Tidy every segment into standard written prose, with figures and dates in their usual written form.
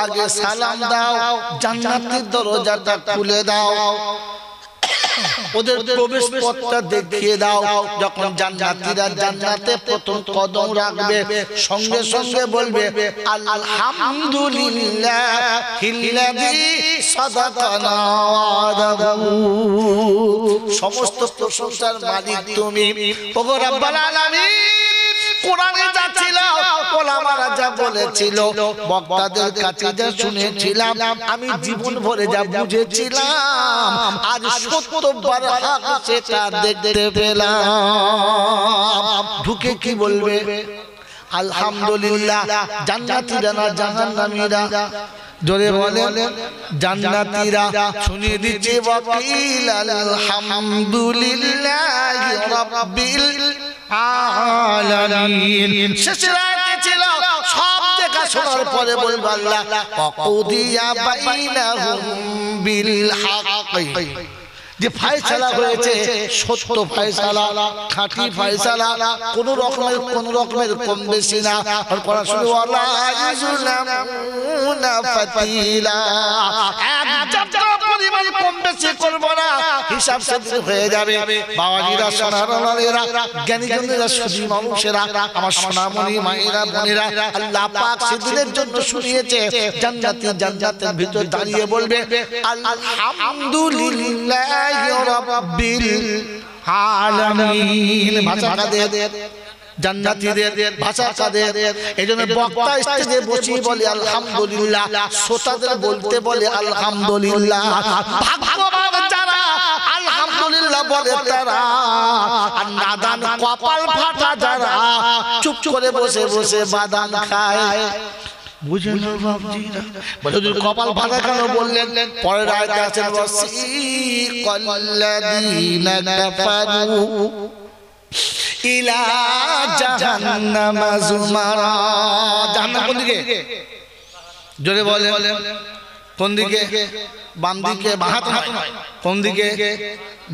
আগে সালাম দাও, জান্নাতের দরজাটা খুলে দাও, ওদের প্রবেশ পথটা দেখিয়ে দাও। যখন জান্নাতীরা জান্নাতে প্রথম কদম রাখবে সঙ্গে সঙ্গে বলবে আলহামদুলিল্লাহিল্লাযী সাদাকানা ওয়াদাহু। সমস্ত প্রশংসার মালিক তুমি, ওগো রব্বুল আলামিন। কোরআনে যা ছিল, ওলামারা যা বলেছিল, বক্তাদের কাছে যা শুনেছিলাম, আমি জীবন ভরে যা বুঝেছিলাম, আজ সত্যবার হক সেটা দেখতে পেলাম। ঢুকে কি বলবে? আলহামদুলিল্লাহ। জান্নাতীরা না জাহান্নামীরা? জোরে বলেন। জান্নাতীরা। শুনিয়ে দিচ্ছে ওয়াকিল আলহামদুলিল্লাহি রাব্বিল আলামিন। শেষের আয়াতে ছিল সব দেখা শোনার পরে বলবো আল্লাহ ওয়াকুদিয়া বাইনাহুম বিল হক, যে ফায়সালা হয়েছে সত্য ফায়সালা, খাঁটি ফায়সালা, কোন রকমের কম বেশি না। আর কোরআন শুনে ওয়ালা ইউজলামুনা ফাতিলা, একটা পরিমাণ কম বেশি করব না, হিসাব সেদিন হয়ে যাবে। বাবাজিরা, সোনারারা, জ্ঞানীজনেরা, সুধী মানুষেরা, আমার সোনামণি মায়েরা, বোনেরা, আল্লাহ পাক সেদিনের জন্য শুনিয়েছে। জান্নাতের ভিতর দাঁড়িয়ে বলবে আলহামদুলিল্লাহ রাব্বিল আলামিন। ভাষা কাদের? জান্নাতীদের। ভাষা কাদের? এইজন্য বক্তা স্টেজে বসে বলে আলহামদুলিল্লাহ, শ্রোতাদের বলতে বলে আলহামদুলিল্লাহ। ভাগ্যবান যারা আলহামদুলিল্লাহ বলে তারা, আর নাদান কপাল ফাটা যারা চুপ করে বসে বসে বাদাম খায়। বুঝে না বাবজিরা? বলে কপাল ফাটা কেন বললেন? পরের আয়াতে আছে ওয়াসিকাল্লাযীনা কাফারু ইলা জাহান্নামা যুমারা। জাহান্নাম কোন দিকে? জোরে বলেন। কোন দিকে? বাম দিকে, বাম হাত নয়। কোন দিকে?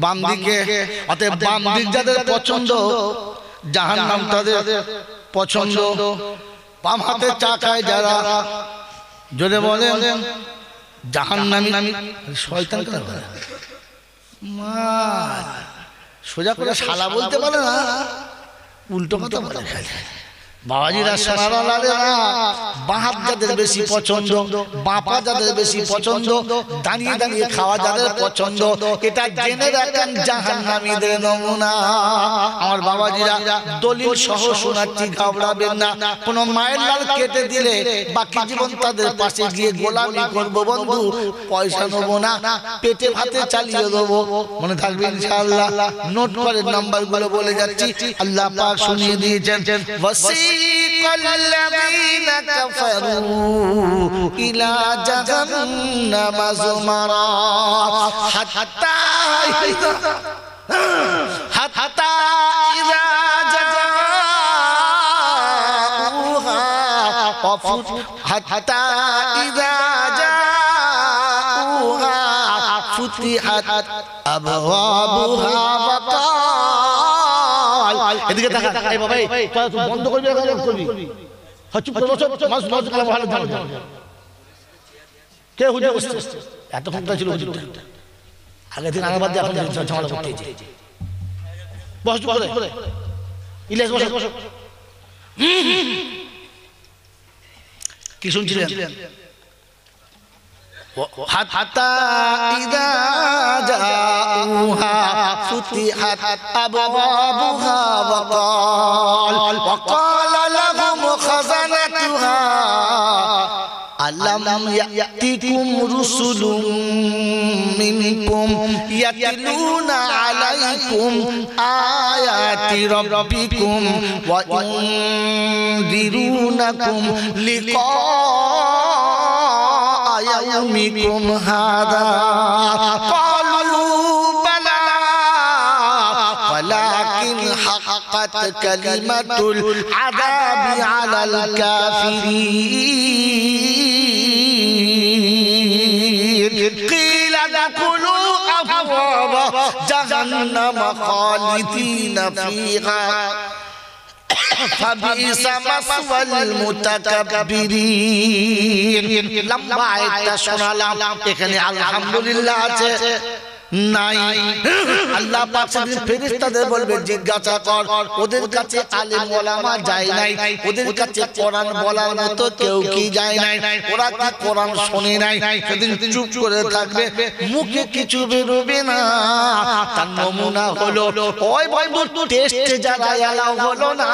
বাম দিকে। অতএব বাম দিক যাদের পছন্দ, জাহান্নাম তাদের পছন্দ। বাম হাতে চা খায় যারা, জোরে বলেন জাহান্নামী। শয়তান কেন বলে? মা সোজা করে শালা বলতে পারে না, উল্টো কথা বলে। বাবাজিরা, সোনারারা, বাঁ হাত যাদের বেশি পছন্দ, বাঁ পা যাদের বেশি পছন্দ, দাঁড়িয়ে দাঁড়িয়ে খাওয়া যাদের পছন্দ, এটা জেনে রাখেন জাহান্নামীদের নমুনা। আমার বাবাজিরা, দলিল সহ শোনাচ্ছি, ঘাবড়াবেন না। কোন মায়ের লাল কেটে দিলে বাকি জীবন তাদের পাশে গিয়ে গোলামি করবো বন্ধু, পয়সা নেবো না, পেটে ভাতে চালিয়ে দেবো। মনে থাকবে ইনশাআল্লাহ। নোট করে নাম্বার গুলো বলে যাচ্ছি, আল্লাহ পাক শুনিয়ে দিয়েছেন। الذين كفروا إلى جهنم زمرا حتى إذا جاءوها فتحت أبوابها وقال এদিকে দেখা। এই বাবা, তুই বন্ধ করবি না করবি? চুপ করে বসো, মাস কালাম ভালো ভালো। কে হুজুর বসছে? এত ফোনটা ছিল হুজুরটা আগে দিন আনাবাদ দিয়ে এখন ঝামেলা করতে। বস চুপ করে। ইলিয়াস বসো বসো। কি শুনছিলেন? حتى إذا جاءوها فتحت أبوابها وقال لهم خزنتها ألم يأتكم رسل منكم يتلون عليكم آيات ربكم وينذرونكم لقاء يومكم هذا قالوا بلى ولكن حقت كلمة العذاب على الكافرين قيل ادخلوا أبواب جهنم خالدين فيها ফাবিসা মাসওয়াল মুতাকাব্বিরিন। লম্বা আয়াতটা শোনালাম, এখানে আলহামদুলিল্লাহ আছে নাই? আল্লাহ পাক সেদিন ফেরেশতাদের বলবে জিজ্ঞাসা কর, ওদের কাছে আলেম ওলামা যায় নাই, ওদের কাছে কোরআন বলার মতো কেউ কি যায় নাই? ওরা কি কোরআন শোনে নাই? সেদিন চুপ করে থাকবে, মুখে কিছু বেরোবে না। তার নমুনা হলো ওই বন্ধু টেস্টে যারা এলাও হলো না,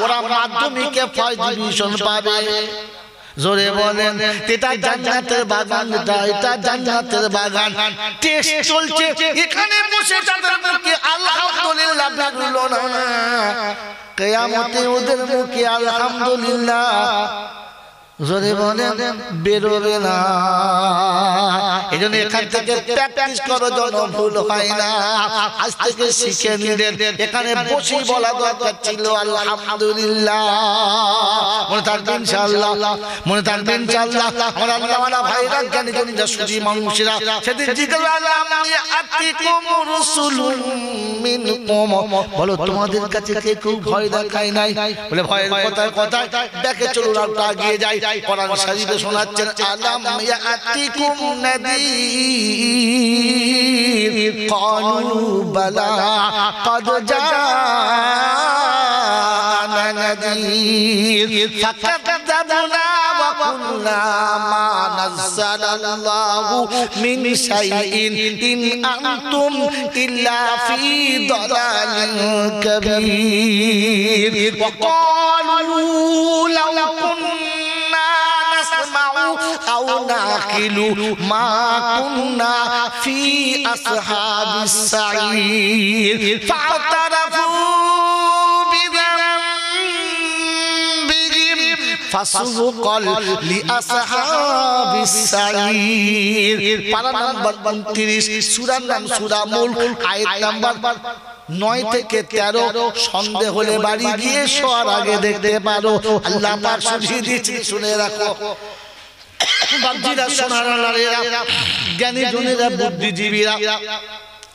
ওরা মাধ্যমিকে ফার্স্ট ডিভিশন পাবে। জোরে বলেন, এটা জান্নাতের বাগান, এটা জান্নাতের বাগান। টেস্ট চলছে, এখানে বসে তাদের মুখে আলহামদুলিল্লাহ বেরোলো না, কিয়ামতে ওদের মুখে আলহামদুলিল্লাহ জোরে বলেন বেরোবে না। এজন্য এখান থেকে প্র্যাকটিস করো যেন ভুল হয় না। আজ থেকে শিখে নিলেন, এখানে বসে বলা দরকার ছিল আলহামদুলিল্লাহ। মনে থাকবে ইনশাআল্লাহ, মনে থাকবে ইনশাআল্লাহ। আমার আল্লাহওয়ালা ভাইরা জ্ঞানী জনিরা সুজি মানুষেরা সেদিন জিজ্ঞাসা আতিকুম রাসূলুম মিনকুম, বলো তোমাদের কাছে কে কেউ ভয় দেখায় নাই? বলে ভয়ের কথায় দেখে চলুন আর আগিয়ে যাই। কোরআন শরীফে শোনাচ্ছেন আলাম ইয়াতিকুম নাযীর ক্বালু বালা ক্বাদ জাআনা নাযীর ফাকাযাবনা ওয়া কুল্লা মা নাযালাল্লাহু মিন শাইইন ইন আনতুম ইল্লা ফি দালালিন কাবীর ওয়া ক্বালু লাউ কুন্না أو نعقل ما كنا في أصحاب السعير فاعترفوا بذنبهم فسحقا لأصحاب السعير। পারা নাম্বার 29, সূরার নাম সূরা মুলক, আয়াত নাম্বার 9 থেকে 13। সন্দেহ হলে বাড়ি গিয়ে শোয়ার আগে দেখতে পারো। আল্লাহ পাক শুনিয়ে দিয়েছেন, শুনে রাখো। বাপজিরা, সোনারারা, জ্ঞানী জনেরা, বুদ্ধিজীবীরা,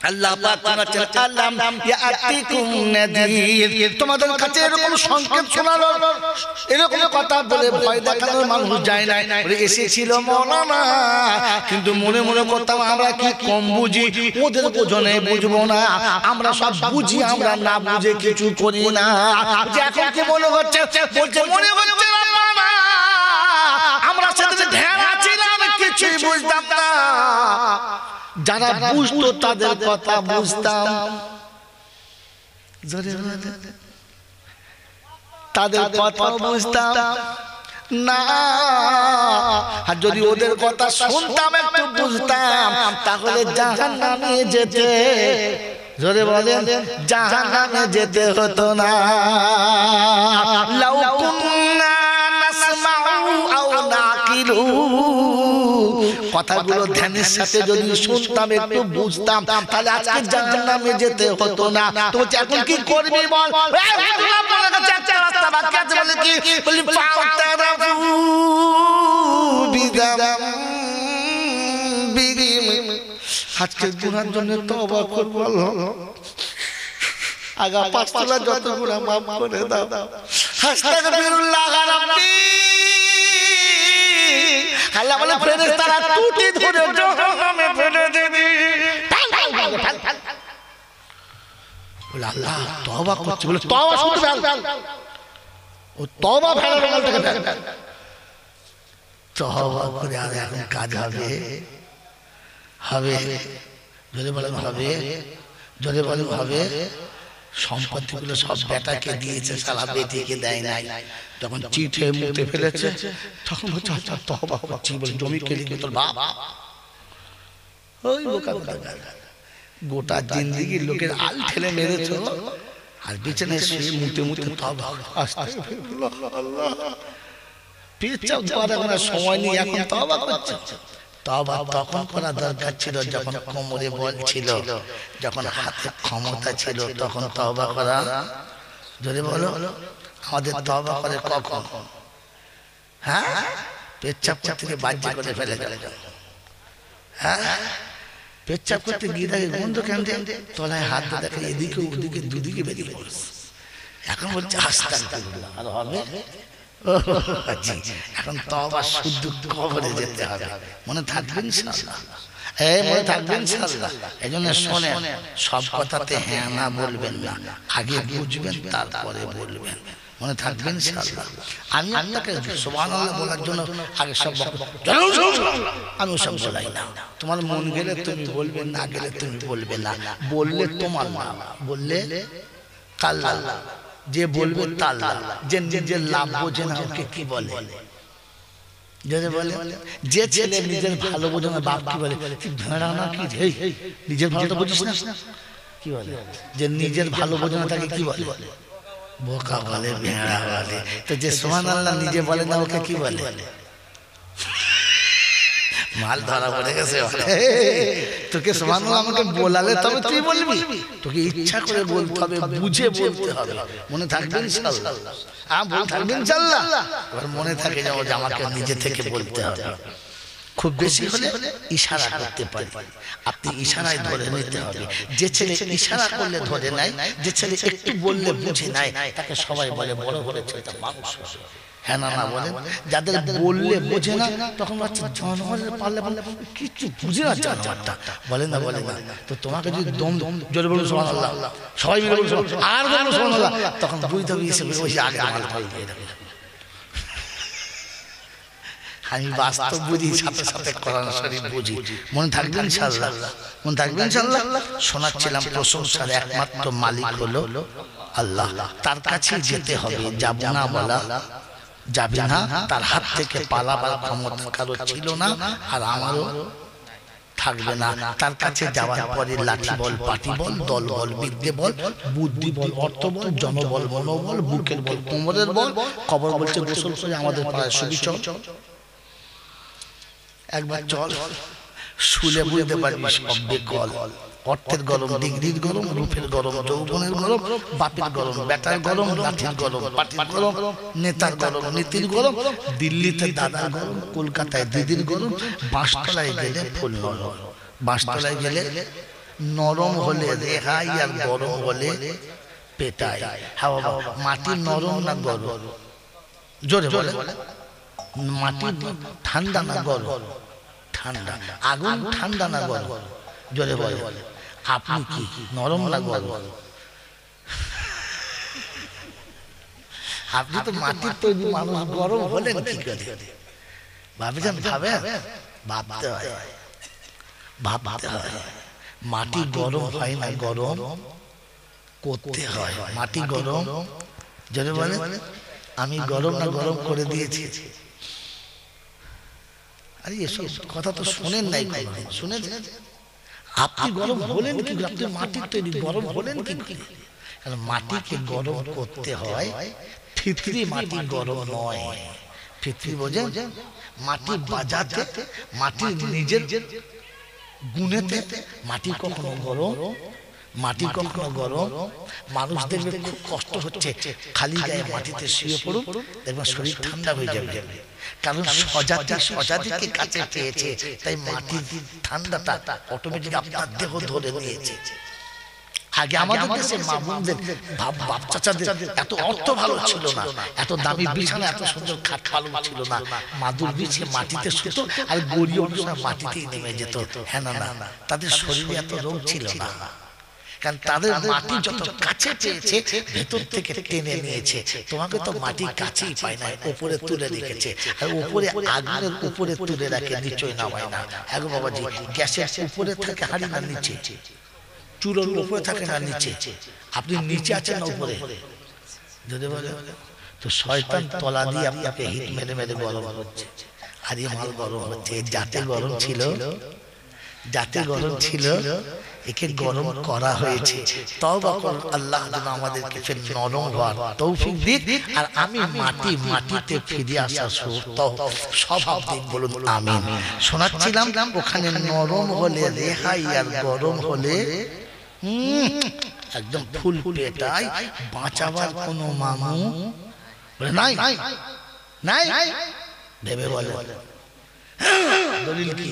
আল্লাহ পাক বলেছেন আলাম ইয়াতিকুম নাযীর, তোমাদের কাছে এরকম সংকেত শোনালো, এরকম কথা বলে ভয় দেখানোর মানুষ যায় নাই। এসেছিল মাওলানা, কিন্তু মনে মনে করতাম আমরা কি কম বুঝি, ওদের বোঝনে বুঝবো না, আমরা সব বুঝি, আমরা না বুঝে কিছু করি না। এখন কি মনে হচ্ছে? বলছে মনে হচ্ছে আমরা সেদিন ধ্যান ছিলাম, কিছুই বুঝতাম না। যারা বুঝতো তাদের কথা বুঝতাম, তাদের কথা বুঝতাম না। আর যদি ওদের কথা শুনতাম, একটু বুঝতাম, তাহলে জাহান্নামে যেতে, জোরে বলেন, জাহান্নামে যেতে হতো না। লাউ কুন্না নাসমাউ আও নাকিলু, কথাগুলো ধ্যানের সাথে যদি শুনতাম, একটু বুঝতাম, তাহলে আজকে জাহান্নামে যেতে হতো না। তো এখন কি করবি বল? একটা রাস্তা বাকি আছে, বলে কি? বলি ফাতারাফু বিযামবিহিম, আজকে গুনার জন্য তওবা করব আল্লাহ, আগা পাঁচতলা যত গুনাহ মাফ করে দাও। আস্তাগফিরুল্লাহ রাব্বি, আল্লাহ বলে ফেরেশতারা টুটি ধরে জাহান্নামে ফেলে দেবে। বলে আল্লাহ তওবা করছে, বলে তওবা শুনতে ফেল, ও তওবা ফেলার বলতে ফেল, তওবা করে আর এখন কাজ হবে, হবে, যদি বলেন হবে, যদি বলেন হবে। সম্পত্তিগুলো সব বেটাকে দিয়েছে, সালা বেটিকে দেয় নাই। তখন চিট হয়ে মুতে ফেলেছে, তখন বলছে আচ্ছা তওবা করছি, বলে জমি কে লিখবে তোর বাপ? ওই বোকা কথা, গোটা জিন্দেগি লোকের আল ঠেলে মেরেছো, আর বিছানায় শুয়ে মুতে মুতে তওবা। আস্তাগফিরুল্লাহ, আল্লাহ পেছাও দোয়া করার সময় নেই, এখন তওবা করছো। তওবা তখন করা দরকার ছিল যখন কোমরে বল ছিল, যখন হাতে ক্ষমতা ছিল, তখন তওবা করা। যদি বলো আমাদের তওবা করে কখন? হ্যাঁ, পেচ্ছাপ থেকে বাহ্য করে ফেলে গেল। হ্যাঁ, পেচ্ছাপ করতে গিয়ে দেখে গন্ধ কেন, তলায় হাত দেখে এদিকে ওদিকে দুদিকে বেরিয়ে পড়ছে। এখন বলছে আস্তাগফিরুল্লাহ, আর হবে? এখন তওবা শুদ্ধ কবরে যেতে হবে, মনে থাকবেন ইনশাআল্লাহ, মনে থাকবেন ইনশাআল্লাহ। এজন্য শোনেন, সব কথাতে হ্যাঁ না বলবেন না, আগে বুঝবেন তারপরে বলবেন, মনে থাকবেন ইনশাআল্লাহ। আমি আপনাকে সুবহানাল্লাহ বলার জন্য আগে সব আমি সব বলাই না। তোমার মন গেলে তুমি বলবে, না গেলে তুমি বলবে না। বললে তোমার না, বললে আল্লাহ, যে বলবে আল্লাহ, যে নিজের লাভ বোঝে না ওকে কি বলে? যে ছেলে নিজের ভালো বোঝে না বাপ কি বলে? ভেড়া না কি, নিজের ভালোটা বুঝিস না কি বলে? যে নিজের ভালো বোঝে না তাকে কি বলে? বোকা বলে, ভেড়া বলে। তো যে সুবহানাল্লাহ নিজে বলে না ওকে কি বলে? মাল ধরা পড়ে গেছে। তোকে সুবহানাল্লাহ আমাকে বলালে তবে তুই বলবি, তোকে ইচ্ছা করে বলতে হবে, বুঝে বলতে হবে, মনে থাকবে ইনশাআল্লাহ। মনে থাকবে ইনশাআল্লাহ। এবার মনে থাকে যে আমাকে নিজে থেকে বলতে হবে। খুব বেশি হলে ইশারা করতে পারি, আপনি ইশারায় ধরে নিতে হবে। যে ছেলে ইশারা করলে ধরে নাই, যে ছেলে একটু বললে বুঝে নাই, তাকে সবাই বলে বড় বড় ছেলেটা মানুষ। হ্যাঁ না না বলেন। যাদের বললে বোঝে না, তখন হচ্ছে জানোয়ারের পারলে কিছু বুঝে না জানোয়ারটা, বলেন না বলেন না। তো তোমাকে যদি দম জোরে বলুন সুবহানাল্লাহ, সবাই মিলে বলুন আর বলুন সুবহানাল্লাহ, তখন বুঝতে হবে ওই আগে মাল পাইয়ে দেবে। আমি বাস্তব বুঝি, সাথে সাথে কোরআন শরীফ বুঝি, মনে থাকবে ইনশাআল্লাহ, মনে থাকবে ইনশাআল্লাহ। শোনাচ্ছিলাম প্রশংসার একমাত্র মালিক হলো আল্লাহ, তার কাছে যেতে হবে, যাব না বলা যাবে না। তার হাত থেকে পালাবার ক্ষমতা কারো ছিল না, আর আমারও থাকবে না। তার কাছে যাওয়ার পরে লাঠি বল, পাটি বল, দল বল, বিদ্যে বল, বুদ্ধি বল, অর্থ বল, জনবল, মনোবল, বুকের বল, কোমরের বল। কবর বলছে গোসল করে আমাদের পাড়ায় শুবি, চল একবার চল, শুলে বুঝতে পারবি শব্দে কল। অর্থের গরম, ডিগ্রির গরম, রূপের গরম, যৌবনের গরম, বাপের গরম, বেটার গরম, লাঠির গরম, পাটির গরম, নেতার গরম, নীতির গরম, দিল্লিতে দাদার গরম, কলকাতায় দিদির গরম, বাঁশতলায় গেলে ফুল নরম। বাঁশতলায় গেলে নরম হলে রেহাই, আর গরম হলে পেটাই। হ্যাঁ বাবা, মাটি নরম না গরম? জোরে বলে। মাটি ঠান্ডা না গরম? ঠান্ডা। আগুন ঠান্ডা না গরম? জোরে বলে। আপনি কি নরম না গরম? আপনি তো মাটির তৈরি মানুষ, গরম হলেন কি করে? ভাবেন, ভাবতে হয়, ভাবতে হয়। মাটি গরম হয় না, গরম করতে হয়। মাটি গরম, জোরে বলে। আমি গরম না গরম করে দিয়েছি। আরে এসব কথা তো শোনেন নাই, শুনেছেন? আপনি গরম হলেন কি? আপনি মাটির তৈরি, গরম হলেন কি? কারণ মাটিকে গরম করতে হয়। ফিতরি মাটি গরম নয়। ফিতরি বোঝেন? মাটি বাজাতে, মাটির নিজের গুণেতে মাটি কখনো গরম, মাটি কখনো গরম। মানুষ দেখবে খুব কষ্ট হচ্ছে, খালি গায়ে মাটিতে শুয়ে পড়ুন, দেখবেন শরীর ঠান্ডা হয়ে যাবে। কারণ সজাতিকে কাছে পেয়েছে, তাই মাটির ঠান্ডাটা অটোমেটিক আপনার দেহ ধরে নিয়েছে। আগে আমাদের দেশে মা বোনদের, বাপ চাচাদের এত অর্থ ভালো ছিল না, এত দামি বিছানা, এত সুন্দর খাট পালন ছিল না। মাদুর বিছিয়ে মাটিতে শুতো, আর গড়িয়ে মাটিতেই নেমে যেত। হ্যাঁ না না, তাদের শরীরে এত রোগ ছিল না, কারণ তাদের মাটি যত কাছে পেয়েছে ভেতর থেকে টেনে নিয়েছে। তোমাকে তো মাটি কাছেই পায় না, উপরে তুলে রেখেছে। আর উপরে আগুনের উপরে তুলে রাখে, নিচে নামায় না। এখন বাবাজি, গ্যাসের উপরে থাকে হাড়ি না নিচে? চুলোর উপরে থাকে না নিচে? আপনি নিচে আছেন না উপরে? যদি বলে তো শয়তান তলা দিয়ে আপনাকে হিট মেরে মেরে গরম হচ্ছে, আর এই মাল গরম হচ্ছে। যাতে গরম ছিল, যাতে গরম ছিল, একে গরম করা হয়েছে। তওবা করুন, আল্লাহ যেন আমাদেরকে ফের নরম হওয়ার তৌফিক দিক। আর আমি মাটিতে ফিরে আসা স্বভাব দিক, বলুন আমিন। শোনাচ্ছিলাম ওখানে নরম হলে রেহাই, আর গরম হলে একদম ফুল পেটাই। বাঁচাবার কোনো মামু নাই, নাই ভেবে বলে দলিল কি?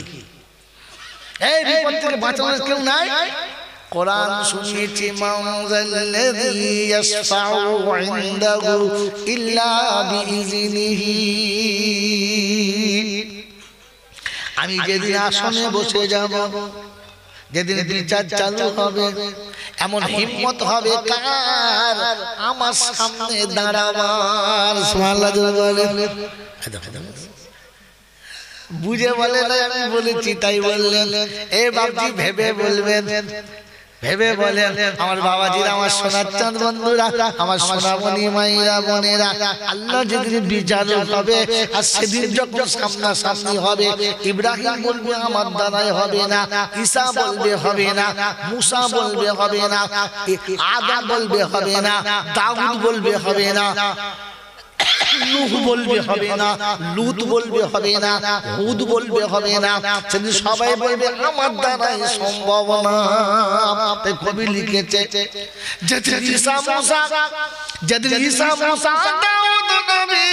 এই বিপদ থেকে বাঁচানোর কেউ নাই? কোরআন শুনিয়েছি মানজাল্লাযী ইয়াশফাউ ইনদাহু ইল্লা বিইজনিহি। আমি যেদিন আসনে বসে যাব, যেদিন বিচার চালু হবে, এমন হিম্মত হবে কার আমার সামনে দাঁড়াবার। সুবহানাল্লাহ বলেন। বুঝে বলে না আমি বলেছি তাই বললেন। এ বাবজি ভেবে বলবেন, ভেবে বলেন। আমার বাবাজিরা, আমার সোনার চাঁদ বন্ধুরা, আমার সোনামণি মায়েরা বোনেরা, আল্লাহ যেদিন বিচারক হবে আর সেদিন যখন সামনাসামনি হবে, ইব্রাহিম বলবে আমার দ্বারাই হবে না, ঈসা বলবে হবে না, মুসা বলবে হবে না, আদম বলবে হবে না, দাউদ বলবে হবে না, নূহ বলবে হবে না, লূত বলবে হবে না, হুদ বলবে হবে না, সেদিন সবাই বলবে আমার দ্বারাই সম্ভব না। তাই কবি লিখেছে যেদিন ঈসা মুসা, যেদিন ঈসা মুসা দাউদ নবী,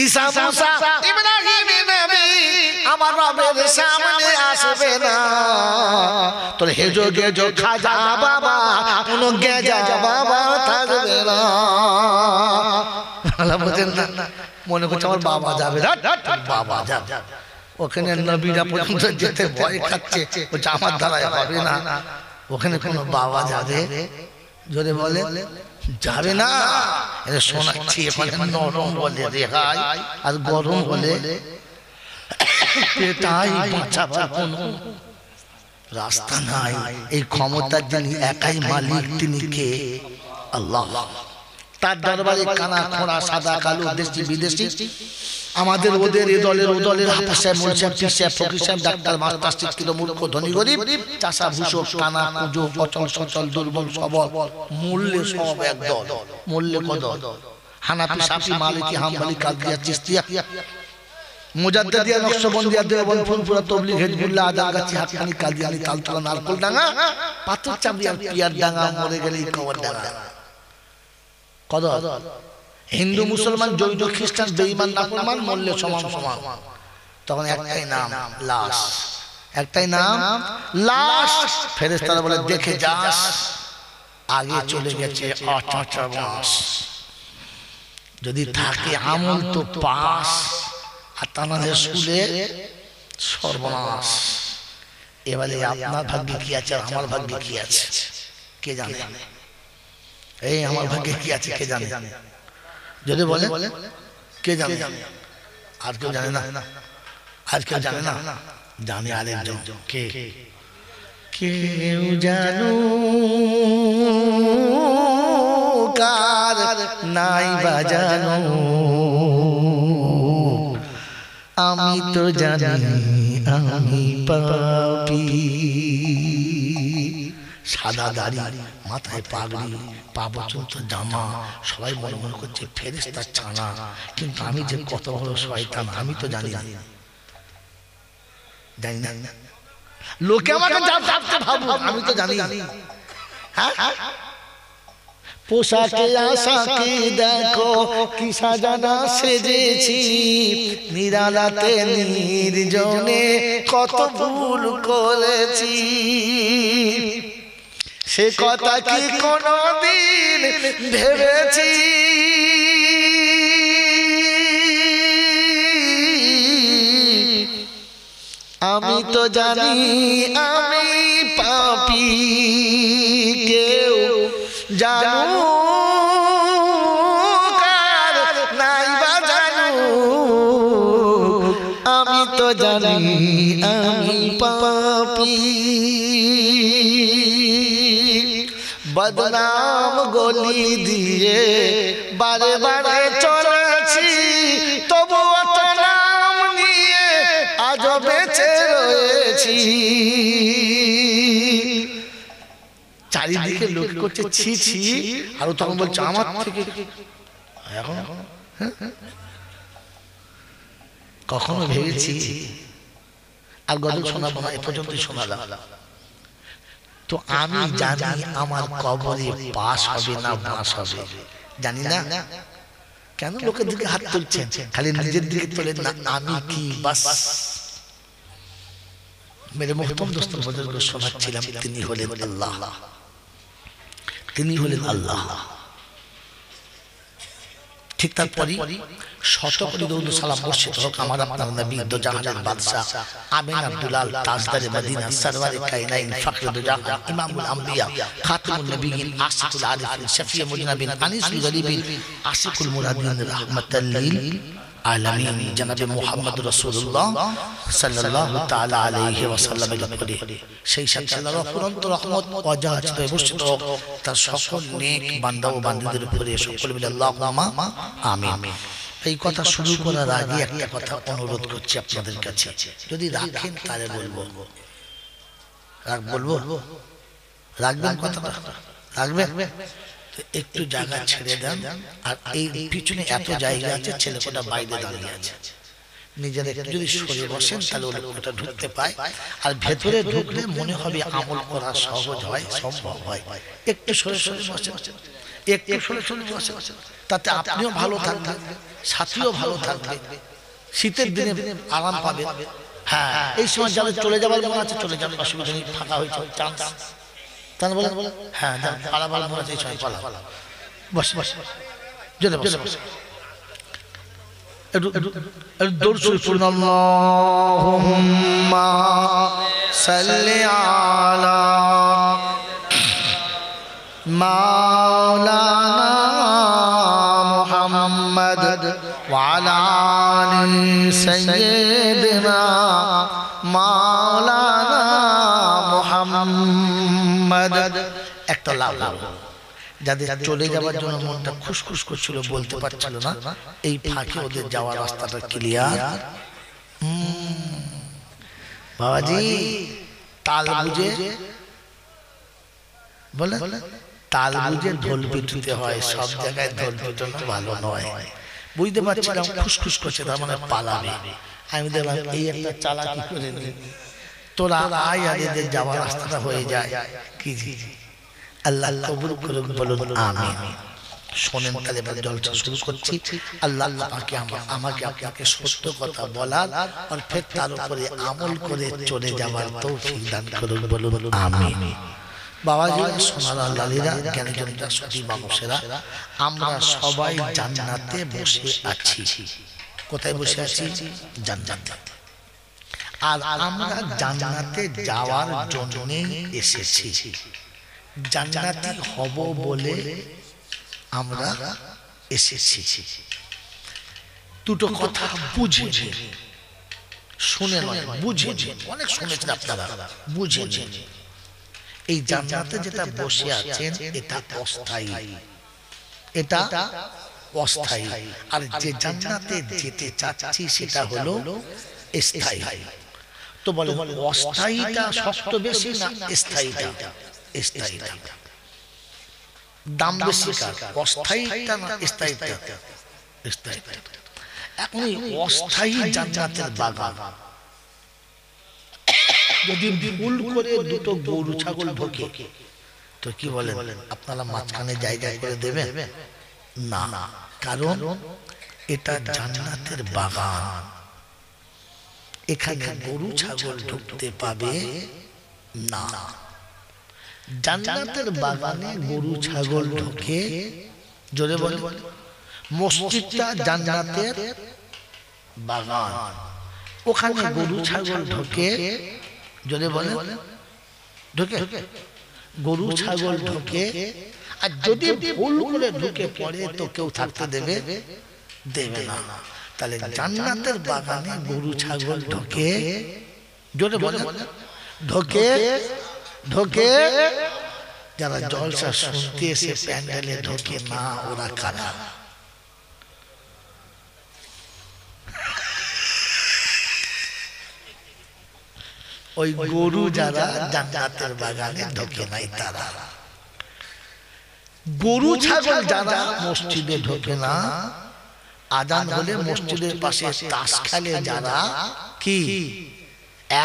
ঈসা মুসা ইব্রাহিম নবী আমার রবের সামনে আসবে না, তোর হেজো গেজো খাজা বাবা কোনো গেজা বাবা থাকবে না। মনে করছে আমার বাবা যাবে, বাবা যাবে, ওখানে নবীরা পর্যন্ত যেতে ভয় খাচ্ছে, বলছে আমার দ্বারা হবে না, ওখানে কোনো বাবা যাবে? জোরে বলে যাবে না। শোনাচ্ছি এখানে নরম বলে রেহাই, আর গরম বলে পেটাই, বাঁচাবার কোনো রাস্তা নাই। এই ক্ষমতার যিনি একাই মালিক, তিনি কে? আল্লাহ। তার দরবারে কানা খোঁড়া সাদা কালো দেশি বিদেশি, আমাদের ওদের এ দলের ও দলের হাফেজ সাহেব, মুল সাহেব, পীর সাহেব, ফকির সাহেব, ডাক্তার, মাস্টার, শিক্ষিত, মূর্খ, ধনী, গরিব, চাষা, ভূষক, কানা, কুজো, অচল সচল, দুর্বল সবল, মূল্যে সব এক দল। মূল্যে কদল, হানাফি, শাফি, মালিকি, হাম্বলি, কাদিয়া, চিশতিয়া, মুজাদ্দিদিয়া, নকশবন্দিয়া, দেওবন্দ, ফুলপুরা, তবলিগ, হিজবুল্লাহ, আদালগাছি, হাক্কানি, কাদিয়ানি, তালতলা, নারকলডাঙ্গা, পাথর চাবড়িয়া, পিয়ার ডাঙ্গা, মরে গেলে কবর ডাঙ্গা। কদর হিন্দু, মুসলমান, জৈন, খ্রিস্টান, বেঈমান, নাফরমান, মূল্যে সমান সমান। তখন একটাই নাম লাশ, একটাই নাম লাশ। ফেরেশতারা বলে দেখে যাস, আগে চলে গেছে 18 মাস, যদি থাকে আমল তো পাস, আর তা না হলে শুলে সর্বনাশ। এবারে আপনার ভাগ্যে কি আছে, আমার ভাগ্যে কি আছে কে জানে? এই আমার ভাগ্যে কি আছে কে জানে? যদি বলে কে জানে? আর কেউ জানে না, আর কেউ জানে না, জানে আরেকজন। কে? কেউ জানো কার নাই বাজানো, আমি তো জানি আমি পাপী। সাদা দাড়ি, মাথায় পাগড়ি, পা পর্যন্ত জামা, সবাই মনে মনে করছে ফেরেশতার ছানা, কিন্তু আমি যে কত বড় শয়তান আমি তো জানি না, জানি না। লোকে আমাকে যা ভাবতে ভাবুক, আমি তো জানি। হ্যাঁ, পোশাকে আশাকে দেখো কি সাজানা সেজেছি, নিরালাতে নির্জনে কত ভুল করেছি, সে কথা কি কোনদিন ভেবেছি? আমি তো জানি আমি পাপী, কেউ জানু কার নাই বা জানু, আমি তো জানি আমি পাপী। বদনাম গলি দিয়ে বারে বারে চলেছি, তবু অত নাম নিয়ে আজও বেঁচে রয়েছি। চারিদিকে লোক করছে ছি ছি, আর তখন বলছে আমার থেকে এখন কখনো ভেবেছি। আর গজল শোনাবো না, এ পর্যন্তই শোনালাম। তো আমি জানি আমার কবরে পাস হবে না বাস হবে, জানি না। কেন লোকের দিকে হাত তুলছেন, খালি নিজের দিকে তোলেন না? আমি কি বাস मेरे मोहतरम दोस्तों बुजुर्ग শোনাচ্ছিলাম তিনি হলেন আল্লাহ, তিনি হলেন আল্লাহ। ঠিক তারপরই শত কোটি দরুদ সালাম বর্ষিত হোক আমার আপনার নবী দো জাহানের বাদশাহ আমিন আব্দুল্লাহ তাজদারে মদিনা সরওয়ারে কায়নাইন ফখরে দো জাহান ইমামুল আম্বিয়া খাতিমুন নবিয়্যিন আশিকুল আরিফিন শফিউল মুজনাবিন আনিসুল গরিবিন আশিকুল মুরাদিন রাহমাতাল লিল আলামিন জনাবে মুহাম্মদ রাসূলুল্লাহ সাল্লাল্লাহু তাআলা আলাইহি ওয়াসাল্লামের উপরে সেই সাথে আল্লাহর অফুরন্ত রহমত অজাহাজ বর্ষিত হোক তার সকল নেক বান্দা ও বান্দীদের উপরে, সকলে মিলে আল্লাহুম্মা আমিন। এই কথা শুরু করার আগে একটা কথা অনুরোধ করছি আপনাদের কাছে, যদি রাখেন তাহলে বলবো, বলবো রাখবেন, কথাটা রাখবেন, একটু জায়গা ছেড়ে দেন। আর এই পিছনে এত জায়গা আছে, ছেলেটা বাইরে দাঁড়িয়ে আছে, নিজের একটু যদি সরে বসেন তাহলে ওটা ঢুকতে পায়। আর ভেতরে ঢুকলে মনে হবে আমল করা সহজ হয়, সম্ভব হয়। একটু সরে সরে বসেন, একটু সরে সরে বসেন, তাতে আপনিও ভালো থাকবেন, সাথীও ভালো থাকবে, শীতের দিনে আরাম পাবে। হ্যাঁ, এই সময় যাদের চলে যাবার মনে আছে চলে যাবেন, অসুবিধা নেই, ফাঁকা হয়েছে চান্স। তাহলে বলেন হ্যাঁ পালাবার মনে আছে এই সময় পালা, বস বস জোরে বসে বসে দৌড় শুরু করুন। আল্লাহুম্মা সাল্লি আলা মাওলানা মুহাম্মদ ওয়া আলা আলি সাইয়্যিদিনা মাওলানা মুহাম্মদ। একটা লাভ যাদের চলে যাওয়ার জন্য মনটা খুশখুশ করছিল, বলতে পারছিল না, এই ফাঁকে ওদের যাওয়ার রাস্তাটা ক্লিয়ার। বাবাজি তাল বুঝে বলে, তাল বুঝে ঢোল পিটতে হয়, সব জায়গায় ঢোল পিটানো ভালো নয়। বুঝতে পারছিলাম খুশখুশ করছে, তার মানে পালাবে। আমি দেখলাম এই একটা চালাকি করে নি, তোরা আয় আর এদের যাওয়ার রাস্তাটা হয়ে যায়। কি আল্লাহ কবুল করুন, বলুন আমিন। শোনেন তাহলে এবার জলসা শুরু করছি। আল্লাহ আমাকে আপনাকে সত্য কথা বলার আর ফের তার উপরে আমল করে চলে যাওয়ার তৌফিক দান করুন, বলুন আমিন। বাবাজি, সোনার লালীরা, জ্ঞানীজনরা, সতী মানুষেরা, আমরা সবাই জান্নাতে বসে আছি। কোথায় বসে আছি? জান্নাতে। আর আমরা জান্নাতে যাওয়ার জন্যই এসেছি, জান্নাতি হব বলে আমরা এসেছি। দুটো কথা বুঝে শুনে নয়, বুঝে, অনেক শুনেছেন আপনারা, বুঝে এই জান্নাতে যেটা বসে আছেন এটা অস্থায়ী, এটা অস্থায়ী। আর যে জান্নাতে যেতে চাচ্ছি সেটা হলো স্থায়ী। তো বলে অস্থায়ীটা শক্ত বেশি না স্থায়ীটা? স্থায়ীটা দাম বেশি কার, অস্থায়ীটা না স্থায়ীটা? স্থায়ীটা। এখন অস্থায়ী জান্নাতের বাগান যদি ভুল করে দুটো গরু ছাগল ঢোকে তো কি বলেন আপনারা মাঝখানে জায়গা করে দেবেন না? কারণ এটা জান্নাতের বাগান, এখানে গরু ছাগল ঢুকতে পাবে না। জান্নাতের বাগানে গরু ছাগল ঢোকে, জোরে বলে, মসজিদটা জান্নাতের বাগান, ওখানে গরু ছাগল ঢোকে, জোরে বলে, ঢোকে, গরু ছাগল ঢোকে। আর যদি ভুল করে ঢুকে পড়ে তো কেউ থাকতে দেবে না। তাহলে জান্নাতের বাগানে গরু ছাগল ঢোকে, জোরে বলে, ঢোকে। ঢোকে যারা জলসা শুনতে এসে প্যান্ডেলে ঢোকে না, ওরা কারা? ওই গরু যারা জান্নাতের বাগানে ঢোকে নাই তারা। গরু ছাগল যারা মসজিদে ঢোকে না, আজান হলে মসজিদের পাশে তাস খেলে যারা, কি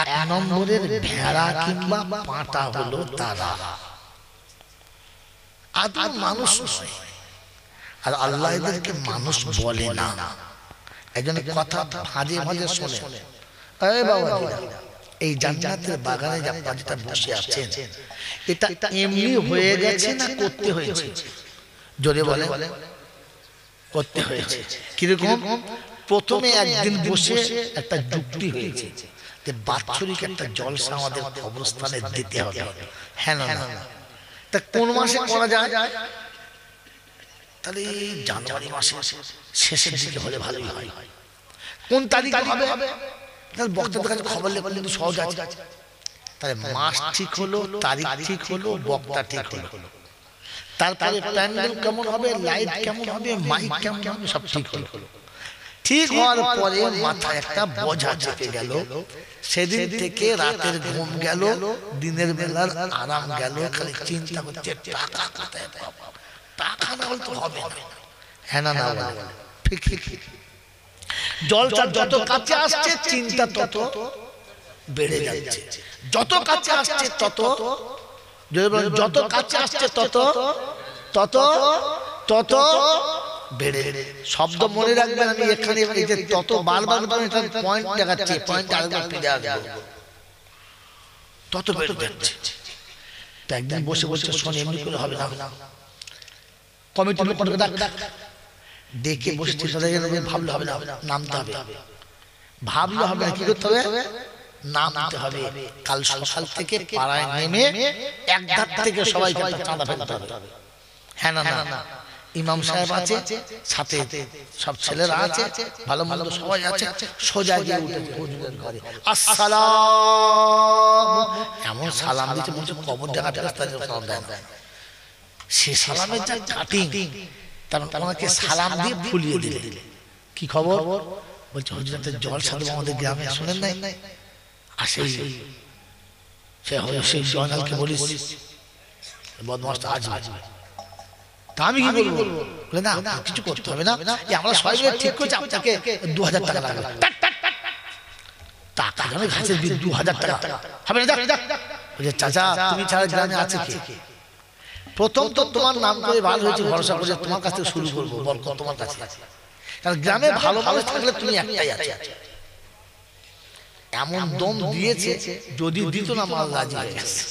এক নম্বরের ভেড়া কিংবা পাঁটা হলো তারা, আদৌ মানুষ নয়। আর আল্লাহ এদেরকে মানুষ বলে না। একজনের কথা মাঝে মাঝে শোনে, এই বাবা এই জান্নাতের বাগানে আপনারা যেটা বসে আছেন এটা এমনি হয়ে গেছে না করতে হয়েছে? জোরে বলে। করতে হয়েছে। কিরকম? প্রথমে একদিন বসে একটা যুক্তি হয়েছে যে বাৎসরিক একটা জলসা আমাদের কবরস্থানে দিতে হবে। হ্যাঁ না না, তা কোন মাসে করা যায়? তাহলে জানুয়ারি মাসে শেষের দিকে হলে ভালোই হয়। কোন তারিখে হবে? তাহলে বক্তাদের কাছে খবর লেখা কিন্তু সহজ আছে। তাহলে মাস ঠিক হলো, তারিখ ঠিক হলো, বক্তা ঠিক হলো, তারপরে প্যান্ডেল কেমন হবে, লাইট কেমন হবে, মাইক কেমন হবে, সব ঠিক হলো। ঠিক হওয়ার পরে মাথায় একটা বোঝা চেপে গেল। সেদিন থেকে রাতের ঘুম গেল, দিনের বেলার আরাম গেল। খালি চিন্তা করছে টাকা কোথায় পাবো, টাকা না হলে তো হবে না। হ্যাঁ না না বলে ঠিক ঠিক। জলটা যত কাছে আসছে চিন্তা তত বেড়ে যাচ্ছে, যত কাছে আসছে তত, যত কাছে আসছে তত তত তত বেড়ে। শব্দ মনে রাখবেন, আমি এখানে এই যে তত বারবার পয়েন্ট দেখাচ্ছি, পয়েন্ট আরেকবার ফিরে আসবো, তত বেড়ে যাচ্ছে। তো একদিন বসে বসে শোনে এমনি করে হবে না, কমিটির লোককে ডাক, ডেকে বসে ভাবলে হবে না, নামতে হবে। ভাবলে হবে না, কি করতে হবে? নামতে হবে। কাল সকাল থেকে পাড়ায় নেমে এক ধার থেকে সবাইকে চাঁদা ফেলতে হবে। হ্যাঁ না না, ইমাম সাহেব আছে, সাথে সব ছেলেরা আছে, ভালো মন্দ সবাই আছে। সোজা গিয়ে উঠেছে হুজুরের ঘরে, আসসালাম, এমন সালাম দিচ্ছে বলছে কবর দেখা সালাম দেয় না। সে সালামের যা কাটিং, তার আমাকে সালাম দিয়ে ফুলিয়ে দিলে। কি খবর? বলছে হুজুর একটা জল সাধু আমাদের গ্রামে, শুনেন নাই? আসে সে হলো সেই জয়নালকে বলিস বদমাশটা আসবে। তা আমি কি বলবো? বলে না কিছু করতে হবে না, আমরা সবাই মিলে ঠিক করছি আপনাকে 2000 টাকা লাগবে। টাকা জানো ঘাসের বিল 2000 টাকা হবে না? বলছে চাচা তুমি ছাড়া গ্রামে আছে কে? প্রথম তো তোমার নাম করে ভালো হয়েছে, ভরসা করে তোমার কাছ থেকে শুরু করবো, বরকত তোমার কাছে আছে। কারণ গ্রামে ভালো মানুষ থাকলে তুমি একটাই আছে। এমন দম দিয়েছে, যদি দিত না মাল রাজি হয়ে গেছে।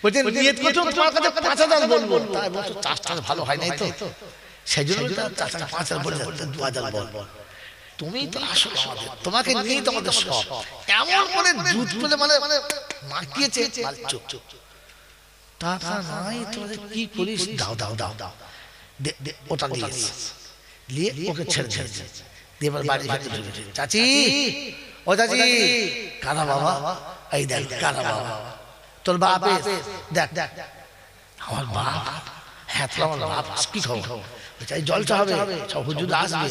বলছেন নিয়ত করছো তোমার কাছে 5000 বলবো, তাই বলছো চাষটা ভালো হয় নাই তো, সেই জন্য চাষটা 5000 বলে 2000 বল। তুমি তো আসো আমাদের, তোমাকে নিয়ে তো আমাদের সব। এমন করে দুধ বলে মানে মাখিয়েছে, চুপ চুপ, টাকা নাই তোমাদের, কি করিস? দাও দাও দাও দাও, ওটা নিয়ে ওকে ছেড়ে ছেড়েছে। এবার বাড়ি ফিরে ঢুকেছে, চাচি ও চাচি, কারা বাবা? এই দেখ কারা বাবা, তোর বাপ দেখ দেখ। আমার বাপ? হ্যাঁ তোর আমার বাপ। কি খবর? চাই জলটা হবে, সব হুজুর আসবে,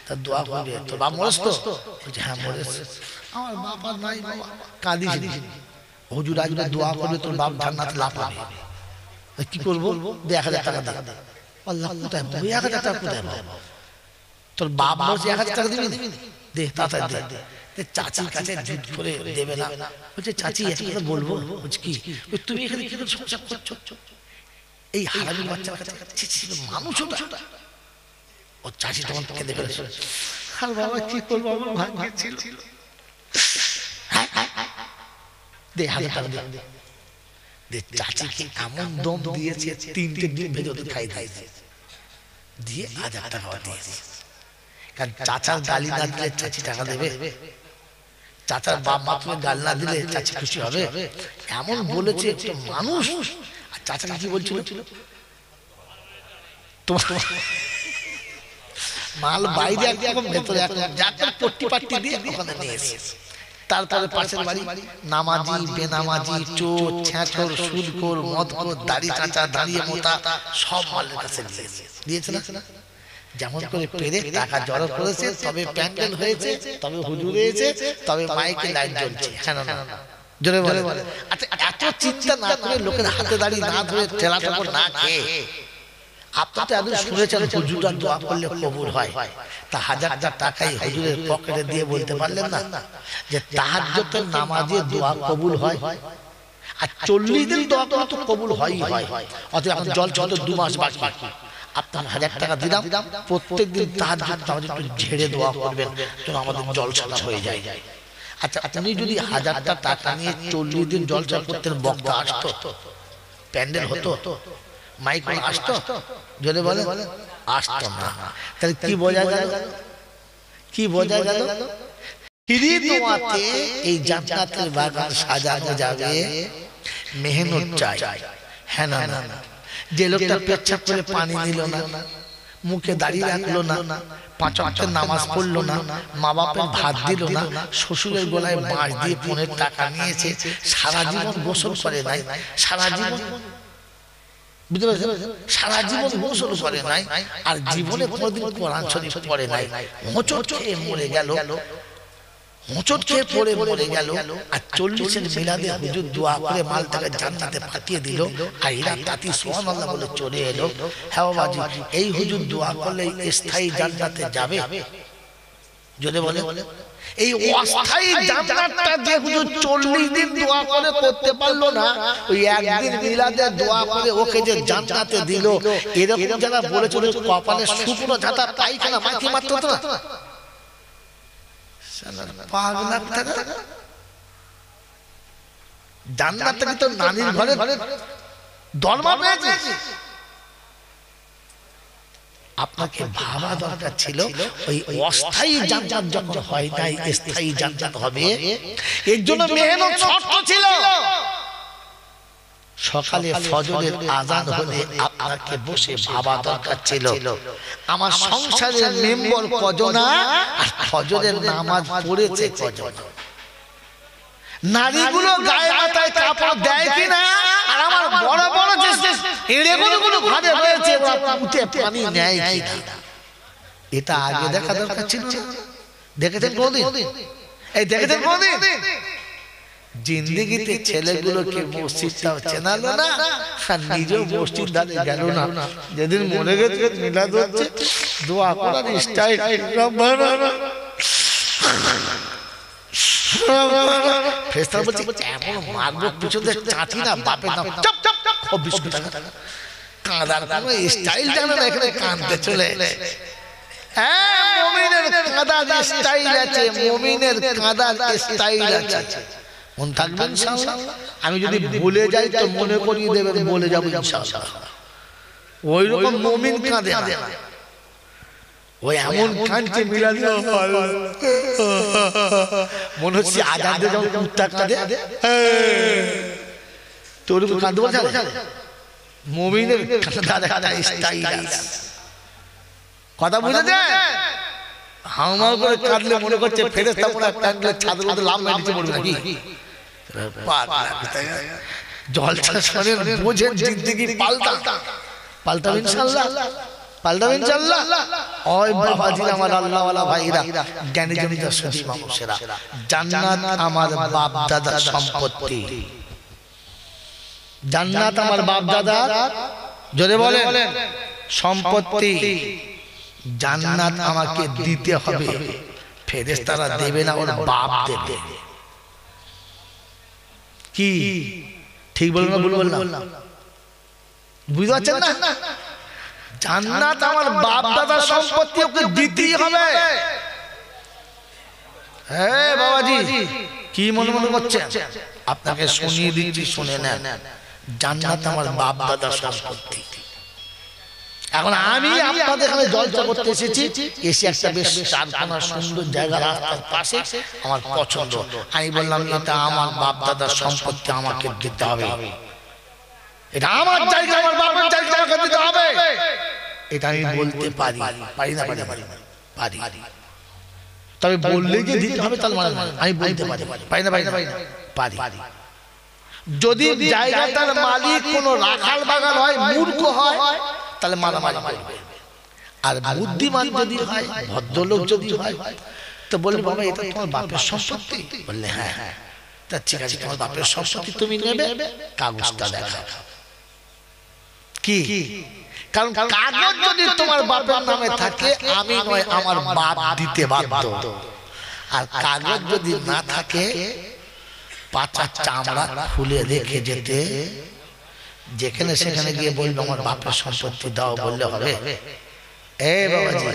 তার দোয়া করবে। তোর বাপ মরেস তো? বলছে হ্যাঁ মরেস। আমার বাপ আর নাই বাবা, কাঁদিস। হুজুর আসবে, দোয়া করবে, তোর বাপ জান্নাতে লাফাবে। কি করবো? 1000 টাকা দে। আল্লাহ কোথায় 1000 টাকা কোথায় পাবো? তোর বাপ বলছে 1000 টাকা দিবি, দে তাড়াতাড়ি দে। চাচির কাছে জিদ করে দেবে না। বলছে চাচি একটা কথা বলবো। বলছে কি? তুমি এখানে কি করে সংসার করছো? এই হারামি বাচ্চার কাছে মানুষ ওটা। ও চাচি তখন কেঁদে ফেলেছে, আর বাবা কি করবো, আমার ভাগ্যে ছিল। দে 1000 টাকা দে। চাচিকে এমন দম দিয়েছে, 3টে ডিম ভেজে ওদের খাই দিয়েছে, দিয়ে 1000 টাকা দিয়েছে। কারণ চাচার গালি না দিলে চাচি টাকা দেবে? চাচার বাপ মা তুমি গালি না দিলে চাচি খুশি হবে? এমন বলেছে একটা মানুষ। আর চাচাকে কি বলছিল? তোমার মাল বাইরে একরকম, ভেতরে একরকম, যাতে পট্টি পাট্টি দিয়ে ওখানে নিয়ে এসেছে। তারপরে পাশের বাড়ি নামাজি, বেনামাজি, চোর, ছ্যাঁচর, সুদখোর, মদখোর, দাড়ি চাচা, দাঁড়িয়ে মোটা, সব মালের কাছে দিয়েছে না? যেমন করে পেরে টাকা জড়ো করেছে, তবে প্যান্ডেল হয়েছে, তবে হুজুর হয়েছে, তবে মাইকে লাইট জ্বলছে। হ্যাঁ না না, জোরে বলে। আচ্ছা এত চিন্তা না করে, লোকের হাতে দাঁড়িয়ে না ধরে, ঠেলা ঠাকুর না খেয়ে, আপনি তো এত শুনেছেন হুজুররা দোয়া করলে কবুল হয়। তা 1000 টাকাই হুজুরের পকেটে দিয়ে বলতে পারলেন না যে তাহাজ্জুদের নামাজে দোয়া কবুল হয়? আর 40 দিন দোয়া করলে তো কবুল হয়ই হয়। অতএব এখন জল 2 মাস বাকি, আপনার 1000 টাকা দিলাম, প্রত্যেকদিন তাহাজ্জুদ নামাজে একটু ঝেড়ে দোয়া করবেন যেন আমাদের জলসাটা হয়ে যায়। আচ্ছা আপনি যদি 1000টা টাকা নিয়ে 40 দিন জলসা করতেন, বক্তা আসতো, প্যান্ডেল হতো, মাইক আসতো? যদি বলে আসতো না, তাহলে কি বোঝা গেল? কি বোঝা গেল? ফ্রি দোয়াতে এই জান্নাতের বাগান সাজানো যাবে, মেহনত চাই। হ্যাঁ না না, যে লোকটা পেচ্ছাপ করে পানি নিল না, মুখে দাঁড়িয়ে রাখলো না, 5 ওয়াক্তের নামাজ পড়লো না, মা বাপের ভাত দিল না, শ্বশুরের গলায় বাঁশ দিয়ে 15 টাকা নিয়েছে, সারা জীবন গোসল করে নাই, সারা জীবন, বুঝতে পারছেন, সারা জীবন গোসল করে নাই, আর জীবনে কোনোদিন কোরআন শরীফ পড়ে নাই, হোঁচট খেয়ে মরে গেল, হোঁচট খেয়ে পড়ে মরে গেল, আর 40-এর মিলাদে হুজুর দোয়া করে মালটাকে জান্নাতে পাঠিয়ে দিল, আর এরা তাতি সুবহানাল্লাহ বলে চলে এলো। হ্যাঁ বাবাজি, এই হুজুর দোয়া করলে স্থায়ী জান্নাতে যাবে? যদি বলে এই অস্থায়ী জান্নাতটা যে হুজুর 40 দিন দোয়া করে করতে পারলো না, ওই একদিন মিলাদে দোয়া করে ওকে যে জান্নাতে দিল, এরকম যারা বলেছিল কপালে শুকনো ঝাঁটা পায়খানা মাটি মারতে হতো না, জান্নাত থেকে তো নানির ঘরে দরমা পেয়েছে। আপনাকে ভাবা দরকার ছিল ওই অস্থায়ী জান্নাত যখন হয় নাই, স্থায়ী জান্নাত হবে, এর জন্য মেহনত শর্ত ছিল। সকালে ফজরের আযান হলে আপনাকে বসে ভাবা দরকার ছিল আমার সংসারের মেম্বার কজন আর ফজরের নামাজ পড়েছে কজন, নারীগুলো গায়ে মাথায় কাপড় দেয় কিনা, আর আমার বড় বড় যে এড়েগুলো ঘরে রয়েছে উঠে পানি নেয় কিনা, এটা আগে দেখা দরকার ছিল। দেখেছেন কোনদিন? এই দেখেছেন কোনদিন জিন্দেগিতে ছেলেগুলোকে মসজিদটাও চেনালো না, আর নিজেও মসজিদ ধারে গেল না। যেদিন মরে গেছে মিলাদ হচ্ছে, দোয়া করার স্টাইল ফেরেশতারা বলছে এমন মারবো পিছনে চাচি না বাপের নাম চুপ চুপ চুপ, 20 টাকা কাঁদার কোনো স্টাইল জানে না, এখানে কাঁদতে চলে। হ্যাঁ, মুমিনের কাঁদার স্টাইল আছে, মুমিনের কাঁদার স্টাইল আছে। মন থাকবে ইনশাআল্লাহ। আমি যদি ভুলে যাই তো মনে করিয়ে দেবেন, বলে যাব ইনশাআল্লাহ। ওই রকম মুমিন কাঁদে না, ওই এমন কাঁদছে মিলাদ মনে হচ্ছে আজান দিয়ে যখন কুত্তা কাঁদে, তোর কাঁদতে বলছে মুমিনের কাঁদার একটা স্টাইল আছে। কথা বুঝে যায়? হাউমাউ করে কাঁদলে মনে করছে ফেরেশতা পড়া কাঁদলে ছাদের মধ্যে লাভ মেরেছে পড়বে নাকি। জলসা শোনেন, বোঝেন, জিন্দেগি পাল্টাবে ইনশাআল্লাহ, পাল্টাবে ইনশাআল্লাহ। ওই বাবাজি আমার আল্লাহওয়ালা ভাইরা, জ্ঞানী জনিত সুধী মানুষেরা, জান্নাত আমার বাপ দাদার সম্পত্তি, জান্নাত আমার বাপ দাদার, জোরে বলেন, সম্পত্তি। জান্নাত আমাকে দিতে হবে, ফেরেশতারা দেবে না, ওর বাপ দেবে। কি ঠিক বললাম না ভুল বললাম? বুঝতে পারছেন না? জান্নাত আমার বাপ দাদার সম্পত্তি, ওকে দিতেই হবে। হ্যাঁ বাবাজি, কি মনে মনে করছেন? আপনাকে শুনিয়ে দিচ্ছি, শুনে নেন। জান্নাত আমার বাপ দাদার সম্পত্তি। এখন আমি আপনাদের এখানে জলসা করতে এসেছি, এসে একটা বেশ চারখানা সুন্দর জায়গা রাস্তার পাশে আমার পছন্দ, আমি বললাম এটা আমার বাপ দাদার সম্পত্তি, আমাকে দিতে হবে। এটা আমার জায়গা, আমার বাবার জায়গা, আমাকে দিতে হবে। এটা আমি বলতে পারি, পারি না? পারি। তবে বললে যে দিতে হবে তার মানে আমি বলতে পারি, পারি না? পারি। যদি জায়গাটার মালিক কোনো রাখাল বাগান হয়, মূর্খ হয়, তাহলে মারামারি করবে। আর বুদ্ধিমান যদি হয়, ভদ্রলোক যদি হয়, তো বলবে বাবা এটা তোমার বাপের সম্পত্তি। বললে হ্যাঁ, তা ঠিক আছে, তোমার বাপের সম্পত্তি তুমি নেবে, কাগজটা দেখাও। কি? কারণ কাগজ যদি তোমার বাপের নামে থাকে, আমি নয় আমার বাপ দিতে বাধ্য। আর কাগজ যদি না থাকে, পাতা চামড়া খুলে রেখে যেতে যেখানে সেখানে গিয়ে বলবে আমার বাপের সম্পত্তি দাও বললে হবে? এ বাবাজি,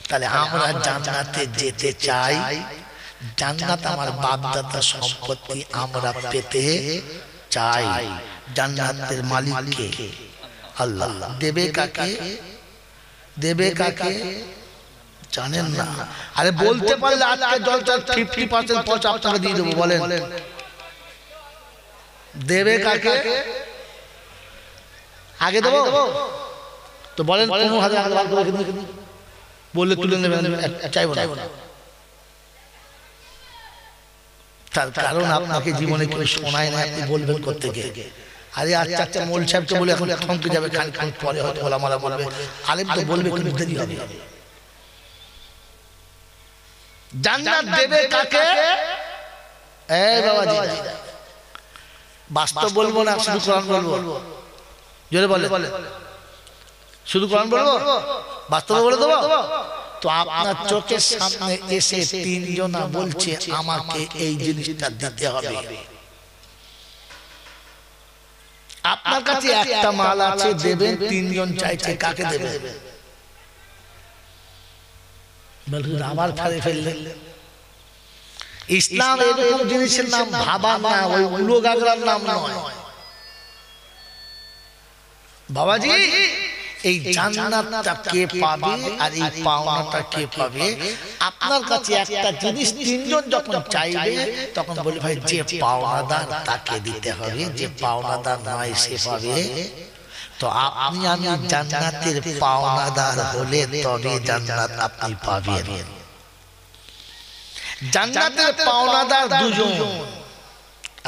তাহলে আমরা জান্নাতে যেতে চাই, জান্নাত আমার বাপ দাদার সম্পত্তি আমরা পেতে চাই। জান্নাতের মালিক কে? আল্লাহ। দেবে কাকে? দেবে কাকে জানেন না? আরে বলতে পারলে আজকে জলটার 50% পয়সা আপনাকে দিয়ে দেবো, বলেন দেবে কাকে? আগে দেবো তো বলেন, 15,000 বললে তুলে নেবেন, চাইবো না। তার কারণ আপনাকে জীবনে কেউ শোনায় না, আপনি বলবেন করতে গিয়ে। আরে আচ্ছা আচ্ছা মোল সাহেবকে বলে এখন থমকে যাবে, খানিকক্ষণ পরে হয়তো ওলামারা বলবে, আলেম তো বলবে কিন্তু দেরি হবে। জান্নাত দেবে কাকে? এই বাবাজি, বাস্তব বলবো না, শুধু কোরআন বলবো। জোরে বলে, শুধু কোরআন বলবো, বাস্তবে বলে দেবো। তো আপনার চোখের সামনে এসে তিনজনা বলছে আমাকে এই জিনিসটা দিতে হবে। আপনার কাছে একটা মাল আছে, দেবেন, তিনজন চাইছে, কাকে দেবেন? আবার ফেলে ফেললেন। ইসলাম এরকম জিনিসের নাম ভাবা না, ওই উলো গাগরার নাম নয় বাবাজি। এই জান্নাতটা কে পাবে আর এই পাওনাটা কে পাবে? আপনার কাছে একটা জিনিস তিনজন যখন চাইবে তখন বলে ভাই যে পাওনাদার তাকে দিতে হবে, যে পাওনাদার নয় সে পাবে। তো আপনি আমি জান্নাতের পাওনাদার হলে তবে জান্নাত আপনি পাবেন। জান্নাতের পাওনাদার দুজন।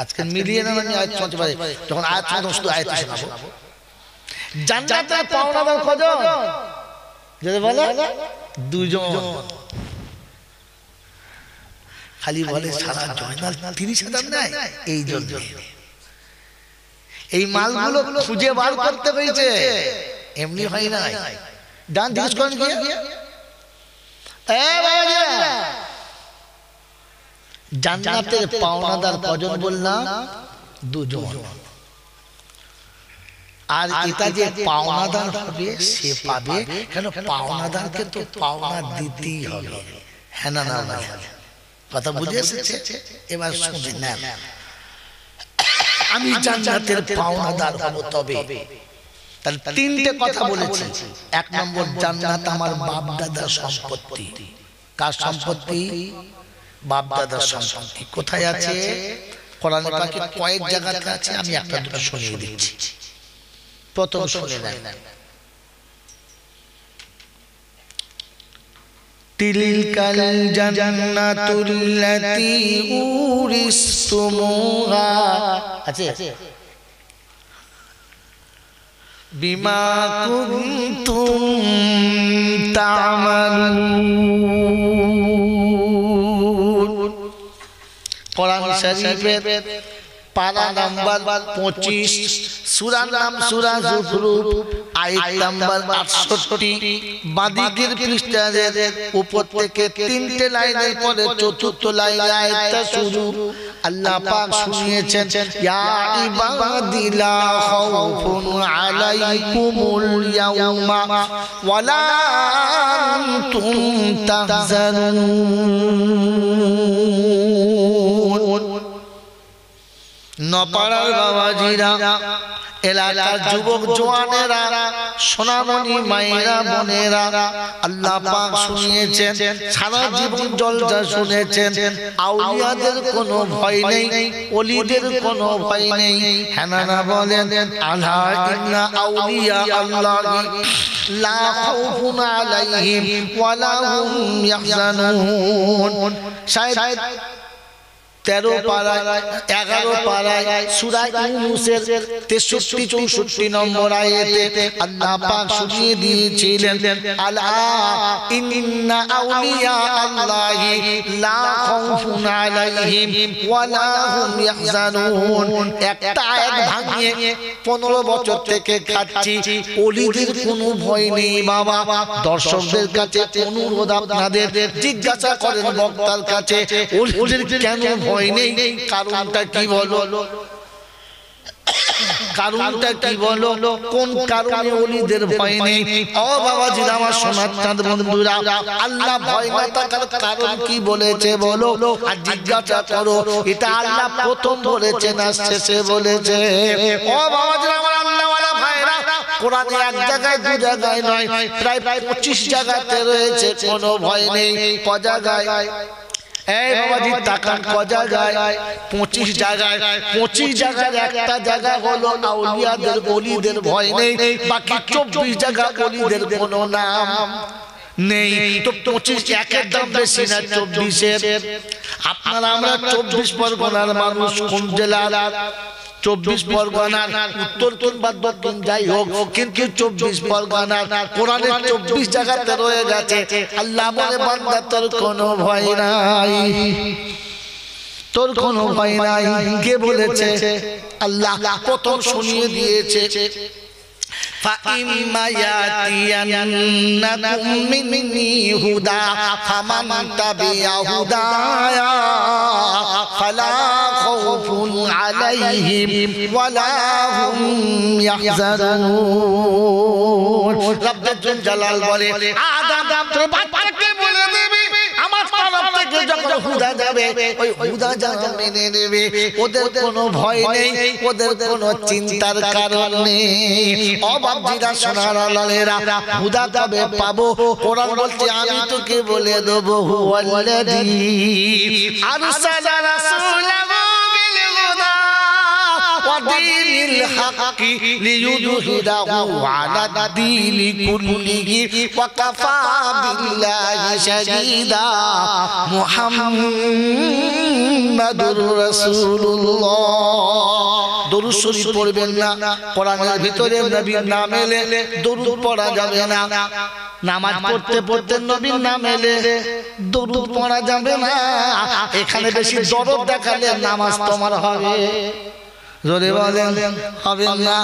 আজকে মিলিয়ে না, আমি আয়াত শুনতে পারি, যখন আয়াত শুনতে শুধু আয়াত শোনাবো। জান্নাতের পাওনাদার কজন? যদি বলে দুজন। খালি বলে সারা জয়নাল 30,000 নেয়, এই জন্য এই মালগুলো খুঁজে বার করতে পেরেছে, এমনি হয় না। ডান জিজ্ঞেস করেন গিয়ে, জান্নাতের পাওনাদার কজন বললাম? দুজন। আর এটা যে পাওনাদার হবে সে পাবে, কেন পাওনাদারকে তো পাওনা দিতেই হবে। হ্যাঁ না? না কথা বুঝে এসেছে? এবার শুনে নেন, আমি জান্নাতের পাওনাদার হব তবে। তাহলে তিনটে কথা বলেছি। এক নম্বর, জান্নাত আমার বাপ দাদার সম্পত্তি। কার সম্পত্তি? বাপ দাদার সম্পত্তি। কোথায় আছে? কোরআনে পাকে কয়েক জায়গাতে আছে, আমি একটা দুটো শুনিয়ে দিচ্ছি। প্রথম শুনে নেন, তিলকাল জান্নাতুল্লাতী উরিসতুমুহা, আছে বিমা কুনতুম তা'মালুন। কোরআন শরীফের পারা নাম্বার 25, সূরার নাম সূরা যুখরুফ, আয়াত নাম্বার 68। বাদিকের পৃষ্ঠার উপর থেকে তিনটে লাইনের পরে চতুর্থ লাইনে আয়াতটা শুরু। আল্লাহ পাক শুনিয়েছেন, ইয়া ইবাদি লা খাউফুন আলাইকুমুল ইয়াওমা ওয়ালা আনতুম তাহজানুন। নপাড়ার বাবাজিরা, এলাকার যুবক জওয়ানেরা, সোনামণি মায়েরা, বোনেরা, আল্লাহ পাক শুনিয়েছেন, সারা জীবন জলসা শুনেছেন। আউলিয়াদের কোনো ভয় নেই, ওলিদের কোনো ভয় নেই। হ্যাঁ না বলেন, আলা ইন্না আউলিয়া আল্লাহি লা খাউফুন আলাইহিম ওয়ালা হুম ইয়াহজানুন। শায়দ 13 পারায় 11 পারায় সূরা ইউনূসের 63-64 নম্বর আয়াতে আল্লাহ পাক শুনিয়ে দিয়েছিলেন, আলা ইন্না আউলিয়া আল্লাহি লা খাউফুন আলাইহিম ওয়ালা হুম ইয়াহজানুন। একটা আয়াত ভাঙিয়ে 15 বছর থেকে খাচ্ছি, ওলিদের কোনো ভয় নেই বাবা। দর্শকদের কাছে অনুরোধ, আপনাদের জিজ্ঞাসা করেন বক্তার কাছে, ওলিদের কেন ভয় নেই? কারণটা কি বলো? কারণটা কি বলো? কোন কারণে ওলিদের ভয় নেই? ও বাবাজি আমার সোনার চাঁদ বন্ধুরা, আল্লাহ ভয় না থাকার কারণ কি বলেছে বলো? আর জিজ্ঞাসা করো, এটা আল্লাহ প্রথম বলেছে না শেষে বলেছে? ও বাবাজি আমার আল্লাহওয়ালা ভাইরা, কোরআনে এক জায়গায় দু জায়গায় নয়, প্রায় 25 জায়গাতে রয়েছে কোনো ভয় নেই। ক জায়গায়? এই বাবাজি তাকান, ক জায়গায়? 25 জায়গায়। 25 জায়গায় একটা জায়গা হলো আউলিয়াদের ওলিদের ভয় নেই, বাকি 24 জায়গা ওলিদের কোনো নাম নেই। তো 25 একের দাম বেশি না 24-এর? আপনারা আমরা 24 পরগনার মানুষ, কোন জেলার? 24 পরগনার উত্তর কিংবা দক্ষিণ যাই হোক, কিন্তু 24 পরগনার কোরআনের 24 জায়গাতে রয়ে গেছে আল্লাহ বলে বান্দা তোর কোনো ভয় নাই, তোর কোনো ভয় নাই। কে বলেছে? আল্লাহ প্রথম শুনিয়ে দিয়েছে, فَإِمَّا يَأْتِيَنَّكُم مِّنِّي هُدًى فَمَن تَبِعَ هُدَايَا فَلَا خَوْفٌ عَلَيْهِمْ وَلَا هُمْ يَحْزَنُونَ। রব্বুল জালাল বলে, আদম তোর বাচ্চাকে বলে দিবি আমার তরফ থেকে যখন হুদা যাবে, ওই হুদা যারা মেনে নেবে ওদের কোনো ভয় নেই, ওদের কোনো চিন্তার কারণ নেই। ও বাপজিরা সোনার লালেরা, হুদা তবে পাবো। কোরআন বলছে আমি তোকে বলে দেবো, হুয়াল্লাযী আরসালা রাসূলাহু বিল হুদা ওয়া দীনিল হাক্কি লিইয়ুযহিরাহু আলা দীনি কুল্লিহি ওয়া কাফা বিল্লাহি শাহীদা। মুহাম্মাদুর রাসূলুল্লাহ। দরুদ শরীফ পড়বেন না, কোরআনের ভিতরে নবীর নাম এলে দরুদ পড়া যাবে না। নামাজ পড়তে পড়তে নবীর নাম এলে দরুদ পড়া যাবে না। এখানে বেশি দরদ দেখালে নামাজ তোমার হবে, জোরে বলেন হবে না।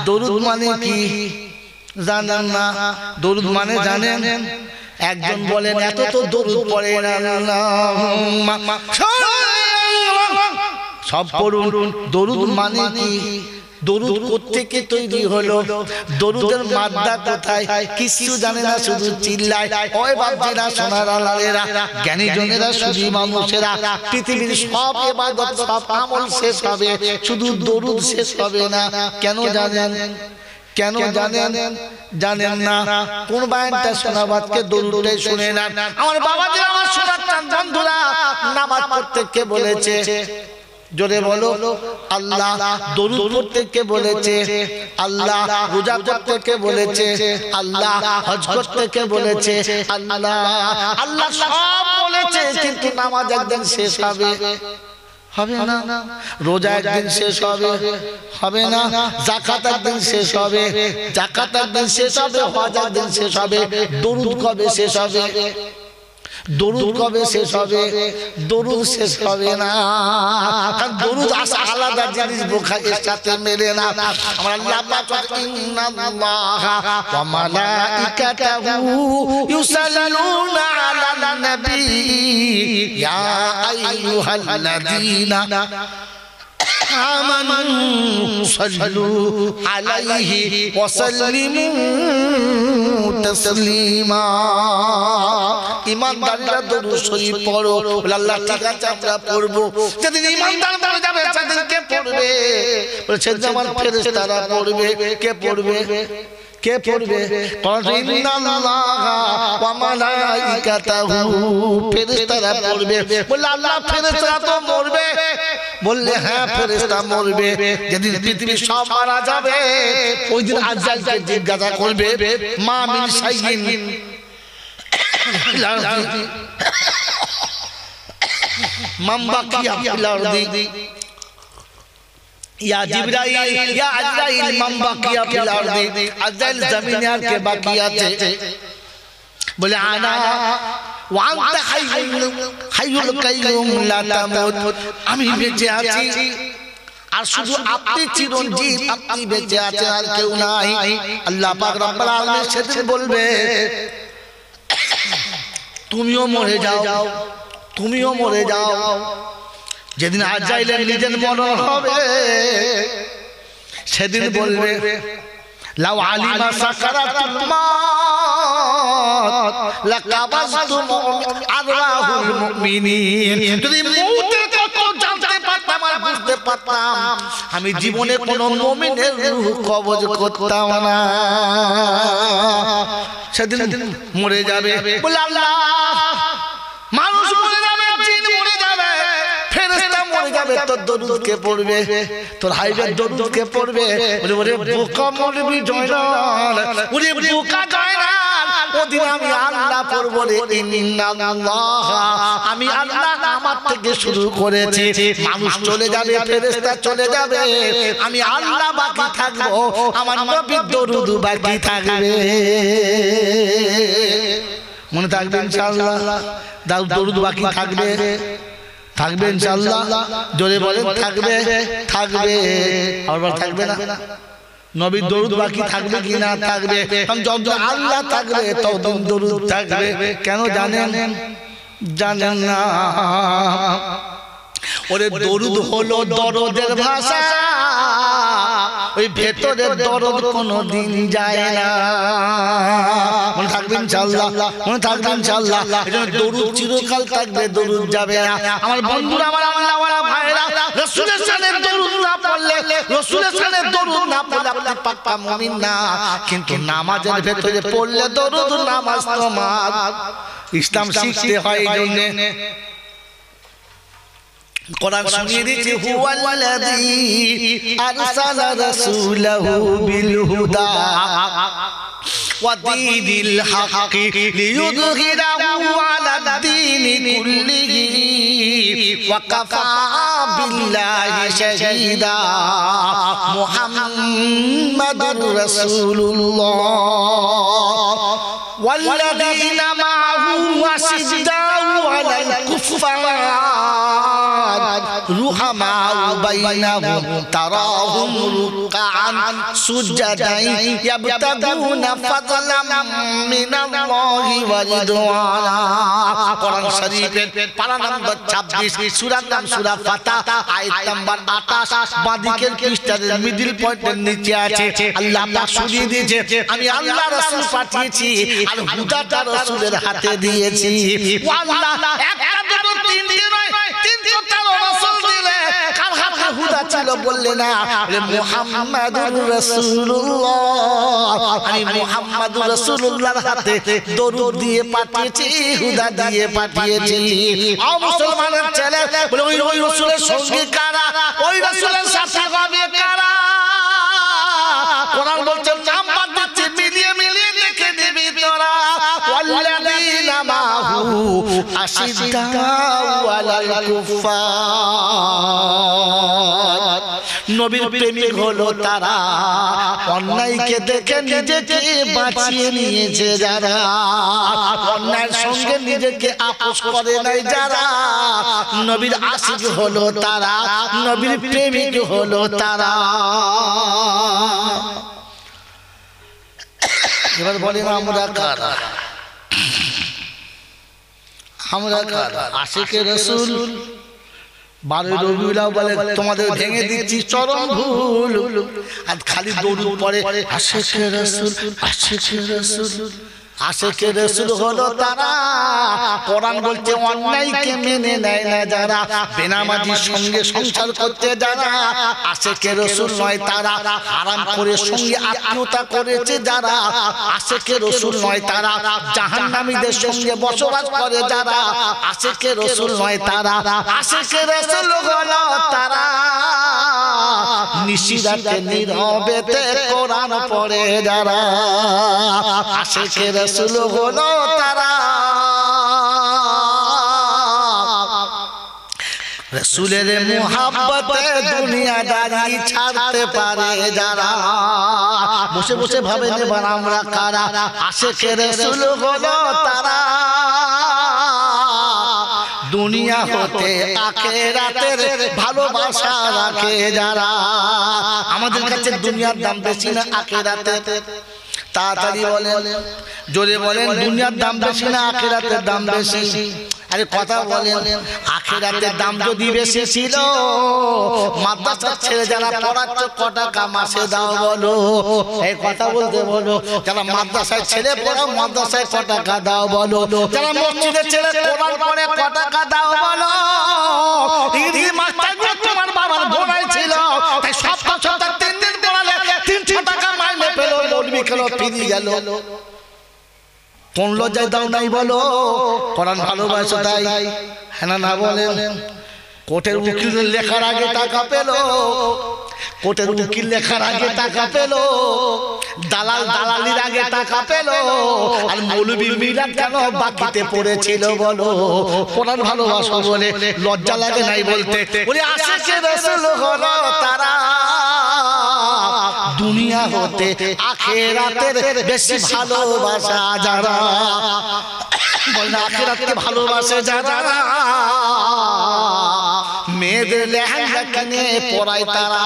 দরুদ মানে কি জানেন না? দরুদ মানে জানেন? একজন বলেন এত তো দরুদ পড়ে না, সব পড়ুন। দরুদ মানে কি? দরুদ কোত্থেকে তৈরি হলো? দরুদের মাদ্দা কোথায়? কিছু জানে না, শুধু চিল্লায়। ওই বাপজিরা সোনার লালেরা, জ্ঞানী জনেরা, শুধু মানুষেরা, পৃথিবীর সব ইবাদত সব আমল শেষ হবে, শুধু দরুদ শেষ হবে না। কেন জানেন? কেন জানেন? জানেন না? কোন বায়ানটা শোনাবাদকে দরুদটাই শুনে না। আমার বাবাজিরা আমার সোনার চাঁদ বন্ধুরা, নামাজ পড়তে কে বলেছে? জোরে বলো। আল্লাহ। দরুদ পড়তে কে বলেছে? আল্লাহ। রোজা করতে কে বলেছে? আল্লাহ। হজ করতে কে বলেছে? আল্লাহ। আল্লাহ সব বলেছে, কিন্তু নামাজ একদিন শেষ হবে, হবে না। রোজা একদিন শেষ হবে, হবে না। যাকাত একদিন শেষ হবে, যাকাত একদিন শেষ হবে, হজ একদিন শেষ হবে। দরুদ কবে শেষ হবে? দরুদ কবে শেষ হবে? দরুদ শেষ হবে না, কারণ দরুদ আলাদা জিনিস, বুখারীর সাথে মেলে না। আমার আল্লাহ পাক ইন্নাল্লাহা ওয়া মালাইকাতাহু ইউসাল্লুনা আলান নবী ইয়া আইয়ুহাল্লাযীনা আমানু সাল্লু আলাইহি ওয়া সাল্লিমু তাসলিমা। ঈমানদাররা দরুদ শরীফ পড়ো। আল্লাহ ঠিক আছে আমরা পড়বো। যেদিন ঈমানদার বলে যাবে সেদিন কে পড়বে? বলেছে আমার ফেরেশতারা পড়বে। কে পড়বে? কে পড়বে? ইন্নাল্লাহা ওয়া মালাইকাতাহু, ফেরেশতারা পড়বে। বলে আল্লাহ ফেরেশতারা তো মরবে। বললে হ্যাঁ ফেরেশতা মরবে। যেদিন পৃথিবীর সব মারা যাবে ওই দিন আজরাইলকে জিজ্ঞাসা করবে, মা মিন শাইইন মান বাকিয়া ফিল আরদি या जिब्राइल या अजराइल মান বাকিয়া ফিল আরদি। আজরাইল জমিনে আর কে বাকি আছে? বলে আনা ওয়া আনতা হাইয়ুল কাইয়ুম লা তামুত, আমি বেঁচে আছি আর শুধু আপনি চিরঞ্জীব, আপনি বেঁচে আছেন, আর কেউ নাই। আল্লাহ পাক রব্বুল আলামিন সেদিন বলবে তুমিও মরে যাও, তুমিও মরে যাও। যেদিন আজরাইলের নিজের মরণ হবে সেদিন বলবে লাউ আলিমা সাকারাতুল মাউত লাকাবাসতু আরওয়াহুল মুমিনিন। যদি মউতের কত জানতে পারতাম আর বুঝতে পারতাম, আমি জীবনে কোন মুমিনের রূহ কবজ করতাম না। সেদিন মরে যাবে, বলে আল্লাহ মানুষ মরে যাবে, জিন মরে যাবে, ফেরেশতা মরে যাবে, তোর দরুদ কে পড়বে, তোর হাইবের দরুদ কে পড়বে? বলে ওরে বোকা মরবি জয়নাল, ওরে বোকা জয়নাল, ওদিন আমি আল্লাহ পড়ব রে। ইন্নাল্লাহ, আমি আল্লাহ আমার থেকে শুরু করেছি। মানুষ চলে যাবে, ফেরেশতা চলে যাবে, আমি আল্লাহ বাকি থাকবো, আমার নবীর দরুদ বাকি থাকবে। মনে থাকবে ইনশাআল্লাহ, দরুদ বাকি থাকবে, থাকবে ইনশাআল্লাহ। জোরে বলেন থাকবে, থাকবে, আর থাকবে না? নবীর দরুদ বাকি থাকবে কি না? থাকবে। কারণ যত আল্লাহ থাকবে তত দরুদ থাকবে। কেন জানেন? জানেন না? ওরে দরুদ হলো দরদের ভাষা, ওই ভেতরের দরদ কোনদিন যায় না। মনে থাকবে ইনশাআল্লাহ, মনে থাকবে ইনশাআল্লাহ। এজন্য দরুদ চিরকাল থাকবে, দরুদ যাবে না। আমার বন্ধুরা, আমার আল্লাহওয়ালা ভাইরা, রাসূলের শানে দরুদ না পড়লে, রাসূলের শানে দরুদ না পড়লে আপনি পাক্কা মুমিন না। কিন্তু নামাজের ভেতরে পড়লে দরুদ, নামাজ তোমার। ইসলাম শিখতে হয় এই জন্য কোরআন শুনিয়ে দিয়েছে, হুয়াল্লাযী আরসালা রাসূলাহু বিল হুদা ওয়া দীনিল হাক্কি লিইয়ুযহিরাহু আলাদ-দীনি কুল্লিহি ওয়া কাফা বিল্লাহি শাহীদা। মুহাম্মাদুর রাসূলুল্লাহ ওয়াল্লাযীনা মা'আহু আশিদ্দাউ আলাল কুফফার রুহামাউ বাইনাহুম তারাহুম রুকআন সুজদান ইয়াবতাগুনা ফাদলাম মিনাল্লাহি ওয়া রিদওয়ানা। কোরআন শরীফের পারা নম্বর 26, সূরার নাম সূরা ফাতিহা, আয়াত নাম্বার 28, বাদিকের পৃষ্ঠার মিডল পয়েন্টের নিচে আছে। আল্লাহ পাক শুনিয়ে দিয়েছে, আমি আল্লাহ রাসূল পাঠিয়েছি আর হুদাটা রাসূলের হাতে দিয়েছি। ও আল্লাহ একটা দুটো তিনটে নয়, 313 রাসূল দিলে, কার হাতে হুদা ছিল বললে না? মুহাম্মাদুর রাসূলুল্লাহ, আমি মুহাম্মাদুর রাসূলুল্লাহর হাতে দরুদ দিয়ে পাঠিয়েছি, হুদা দিয়ে পাঠিয়েছি। ও মুসলমানের ছেলে, বলে ওই রাসূলের সঙ্গী কারা? ওই রাসূলের সাথে হবে কারা? কোরআন বলছে নাম্বার দিচ্ছে, মিলিয়ে মিলিয়ে দেখে দিবি তোরা। ওয়াল্লাযীনা মাহু আশিদ্দাউ আলাল কুফফার। নবীর প্রেমিক হলো তারা, অন্যায়কে দেখে নিজেকে বাঁচিয়ে নিয়েছে যারা, অন্যায়ের সঙ্গে নিজেকে আপোষ করে নাই যারা, নবীর আশিক হলো তারা, নবীর প্রেমিক হলো তারা। এবার বলেন আমরা কারা? আমরা কারা? আশিকে রাসূল। 12 রবিউল আউয়ালে তোমাদের ভেঙে দিচ্ছি চরম ভুল, আর খালি দরুদ পড়ে আশিকে রাসূল, আশিকে রাসূল। আশিকে রাসূল হলো তারা, কোরআন বলছে অন্যায়কে মেনে নেয় না যারা, বেনামাজির সঙ্গে সংসার করতে যারা, আশিকে রাসূল নয় তারা। হারাম করে সঙ্গে আত্মীয়তা করেছে যারা, আশিকে রাসূল নয় তারা। জাহান্নামীদের সঙ্গে বসবাস করে যারা, আশিকে রাসূল নয় তারা। আশিকে রাসূল হলো তারা, নিশিরাতে নীরবেতে কোরআন পড়ে যারা, আশিকে রাসূল হলো তারা। রাসূলের মুহাব্বতে দুনিয়াদারি ছাড়তে পারে যারা, বসে বসে ভাবে নেবার আমরা কারা? আশিকে রাসূল হলো তারা, দুনিয়া হতে আখিরাতের ভালোবাসা রাখে যারা। আমাদের কাছে দুনিয়ার দাম বেশি না আখিরাতের? তাড়াতাড়ি বলেন, জোরে বলেন, দুনিয়ার দাম বেশি না আখিরাতের দাম বেশি? আরে কথা বলেন, আখিরাতের দাম যদি বেশি ছিল, মাদ্রাসার ছেলে যারা পড়াচ্ছ ক টাকা মাসে দাও বলো? এই কথা বলতে বলো। যারা মাদ্রাসায় ছেলে পড়াও, মাদ্রাসায় ক টাকা দাও বলো? যারা মসজিদের ছেলে কোরআন পড়ে ক টাকা দাও বলো? ইংরেজি মাস্টারগুলো তোমার বাবার ঘোড়ায় ছিল, তাই সপ্তাহ 3 দিন পড়ালে 300 টাকা মাইনে পেল, মৌলবি কেন ফিরে গেল? কোন লজ্জায় দাও নাই বলো? কোরআন ভালোবাসো তাই, হ্যাঁ না বলেন? কোর্টের উকিল লেখার আগে টাকা পেল, কোর্টের উকিল লেখার আগে টাকা পেল, দালাল দালালির আগে টাকা পেল, আর মৌলবী মিলাদ কেন বাকিতে পড়েছিল বলো? কোরআন ভালোবাসো বলে লজ্জা লাগে নাই বলতে? বলে আশিকে রাসূল হলো তারা দুনিয়া হতে আখিরাতের বেশি ভালোবাসা যারা, বলে আখিরাতকে ভালোবাসে যারা, মেয়েদের লেহেঙ্গা কিনে পরায় তারা,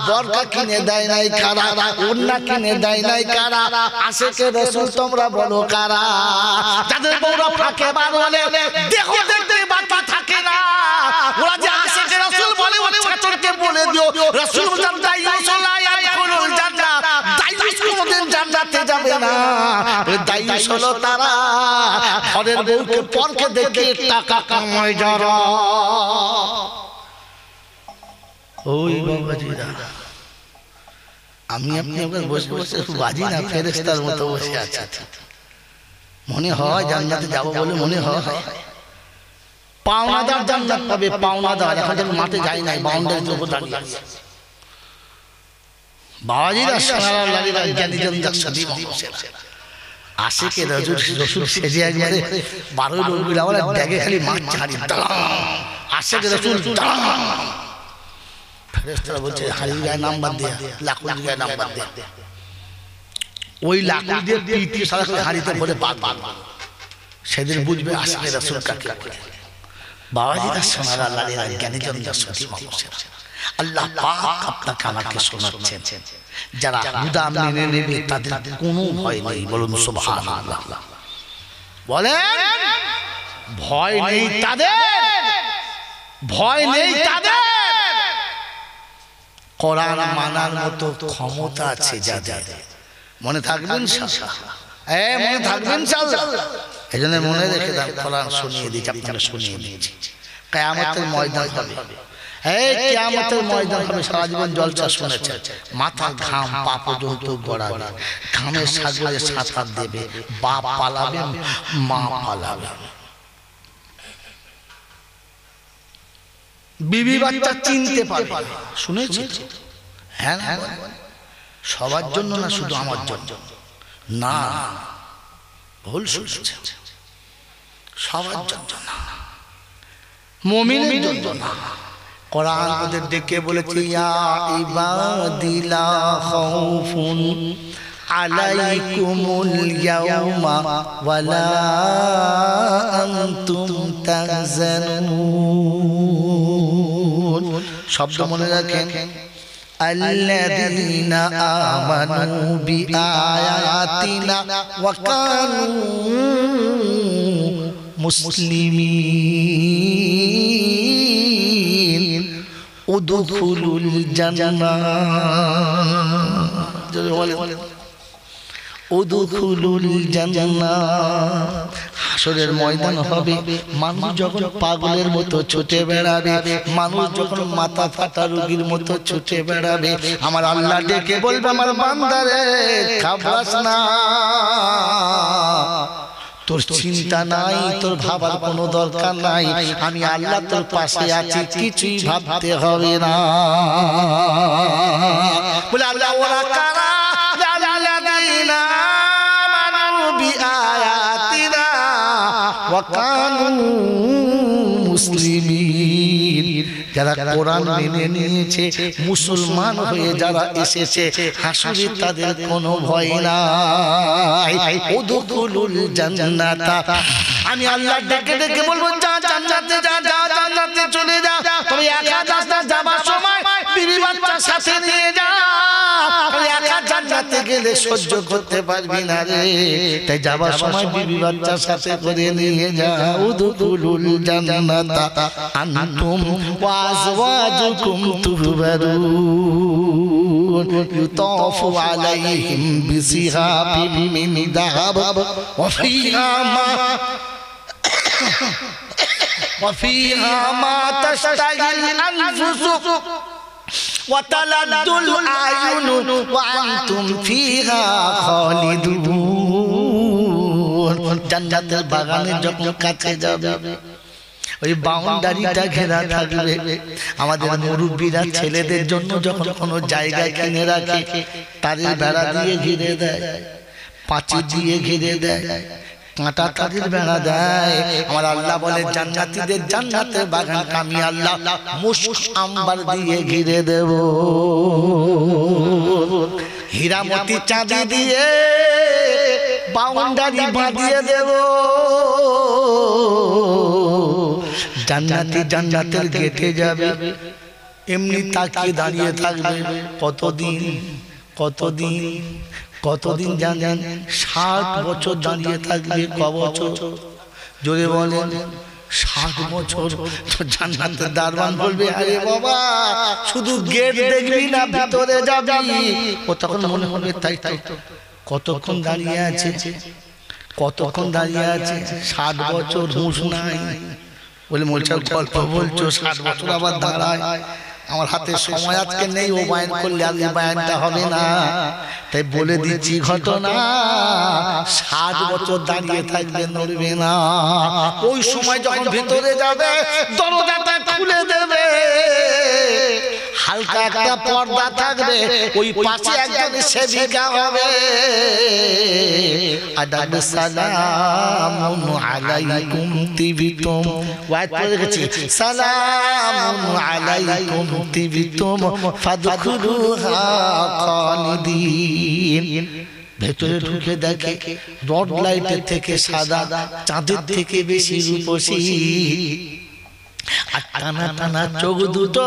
বরকা কিনে দেয় নাই কারা, ওড়না কিনে দেয় নাই কারা, আশিকে রাসূল তোমরা বলো কারা? যাদের বউরা ফাঁকে বার হলে দেহ দেখতে বাকি থাকে না, ওরা যে আশিকে রাসূল বলে, ওই ছাত্রকে বলে দিও রাসূল বলেন দাইয়ুস লা ইয়াদখুলুল জান্নাহ, দাইয়ুস কোনদিন জান্নাতে যাবে না। দাইয়ুস হলো তারা ঘরের বউকে পরকে দেখে টাকা কামায় যারা। ওই বাবাজিরা, আমি আপনি বসে বসে বাজি না, ফেরেশতার মতো বসে আছে, মনে হয় জান্নাতে যাব বলে মনে হয়। পাওনাদার জান্নাত পাবে, পাওনাদার। এখন আমি মাঠে যাই নাই, বাউন্ডারির উপর দাঁড়িয়ে আছে বাবাজিরা, সোনার লালিরা, জ্ঞানীজন দাসী মানুষেরা, আশিকে রাসূল সেজে একবারে 12 লোকগুলো আমরা দেখে খালি মাছ ছাড়ি, আশিকে রাসূল ফেরেশতারা বলছে হারিয়ে গায়ে নাম্বার দিয়ে, লাখুর গায়ে নাম্বার দিয়ে, ওই লাখুর দিয়ে পিটি সারা করে হারিতে বলে বাদ বাদ, সেদিন বুঝবে আশিকে রাসূল কাকে বলে। বাবাজিরা, সোনার লালিরা, জ্ঞানীজন দাসী মানুষেরা, আল্লাহ পাক আপনাকে আমাকে শোনাচ্ছেন, যারা হুদা মেনে নেবে তাদের কোনো ভয় নেই। বলুন সুবহানাল্লাহ। বলেন ভয় নেই তাদের, ভয় নেই তাদের। কোরআন মানার মতো ক্ষমতা আছে যাদের, মনে থাকবেন ইনশাআল্লাহ, মনে থাকবেন ইনশাআল্লাহ। এজন্য মনে রেখে দাও, কোরআন শুনিয়ে দিচ্ছি, আপনাকে শুনিয়ে দিচ্ছি। কিয়ামতের ময়দান হবে, কিয়ামতের ময়দান হবে। সারা জীবন জলসা শুনেছেন, মাথা ঘাম পা পর্যন্ত গড়াবে, ঘামের সাগরে সাঁতার দেবে, বাপ পালাবে, মা পালাবে, বিবি বাচ্চা চিনতে পারবে। শুনেছেন? হ্যাঁ, সবার জন্য না, শুধু আমার জন্য না, ভুল শুনেছেন, সবার জন্য না, মুমিনের জন্য না। কোরআন ওদের ডেকে বলেছে, ইয়া ইবাদি লা খাউফুন আলাইকুমুল ইয়াউমা ওয়ালা আনতুম তাহজানুন। শব্দ মনে রাখেন, আল্লাযীনা আমানু বিআয়াতিনা ওয়া কানু মুসলিমিন উদখুলুল জান্নাহ। উদখুলুল জান্নাহ। হাসরের ময়দান হবে, মানুষ যখন পাগলের মতো ছুটে বেড়াবে, মানুষ যখন মাথা ফাটা রোগীর মতো ছুটে বেড়াবে, আমার আল্লাহ ডেকে বলবে, আমার বান্দারে খাবাস না, তোর চিন্তা নাই, তোর ভাবার কোনো দরকার নাই, আমি আল্লাহ তোর পাশে আছি, কিছুই ভাবতে হবে না। বলে আল্লাহ ওরা কারা? আল্লাযীনা আমানু বিআয়াতিনা ওয়া কানু মুসলিমিন। যারা কোরআন মেনে নিয়েছে, মুসলমান হয়ে যারা এসেছে, হাসরে তাদের কোনো ভয় নাই। উদখুলুল জান্নাত। আমি আল্লাহ ডেকে ডেকে বলবো, যা জান্নাতে যা, যা জান্নাতে চলে যা। তবে একা যাস না, যাবার সময় বিবি বাচ্চা সাথে নিয়ে যা। একা জান্নাতে গেলে সহ্য করতে পারবি না রে, তাই যাবার সময় বিবি বাচ্চার সাথে করে নিয়ে যাও। দুখুলুল জান্নাতা আনতুম ওয়া আজওয়াজুকুম তুহবারুন ইউতাফু আলাইহিম বিসিহাবিম মিন যাহাব ওয়া ফিহা মা وفيها ما تشتهي الأنفس وتلذ الأعين وأنتم فيها خالدون জান্নাতের বাগানে যখন কাছে যাবে ওই বাউন্ডারিটা ঘেরা থাকবে। আমাদের মুরব্বীরা ছেলেদের জন্য যখন কোনো জায়গায় কিনে রাখে তাদের বেড়া দিয়ে ঘিরে দেয়, পাঁচিল দিয়ে ঘিরে দেয়, কাঁটা তাদের বেড়া দেয়। আমার আল্লাহ বলে জান্নাতীদের জান্নাতের বাগান আমি আল্লাহ মুস্ক আম্বার দিয়ে ঘিরে দেব, হীরামতি চাঁদি দিয়ে বাউন্ডারি বাঁধিয়ে দেব। জান্নাতি জান্নাতের গেটে যাবে, এমনি তাকিয়ে দাঁড়িয়ে থাকবে। কতদিন কতদিন কতদিন জানেন? 60 বছর দাঁড়িয়ে থাকবে। ক বছর? জোরে বলেন। 60 বছর। তো জান্নাতের দারওয়ান বলবে আরে বাবা শুধু গেট দেখবি না ভিতরে যাবি। ও তখন মনে হবে তাই তাই কতক্ষণ দাঁড়িয়ে আছে, কতক্ষণ দাঁড়িয়ে আছে। 60 বছর হুঁশ নাই। বলে মোলচাল গল্প বলছো, 60 বছর আবার দাঁড়ায়। আমার হাতে সময় আজকে নেই, ও বায়ান করলে আর এই বায়ানটা হবে না, তাই বলে দিচ্ছি ঘটনা। 60 বছর দাঁড়িয়ে থাকবে, নড়বে না। ওই সময় যখন ভিতরে যাবে দরজাটা খুলে দেবে, হালকা একটা পর্দা থাকবে, ওই পাশে একজন সেবিকা হবে আর ডাকবে সালামুন আলাইকুম তিবিতুম। ওয়াইদ পড়ে গেছি সালামুন আলাইকুম তিবিতুম ফাদখুলুহা খালিদিন। ভেতরে ঢুকে দেখে রড লাইটের থেকে সাদা, চাঁদের থেকে বেশি রূপসী, আর টানা টানা চোখ দুটো,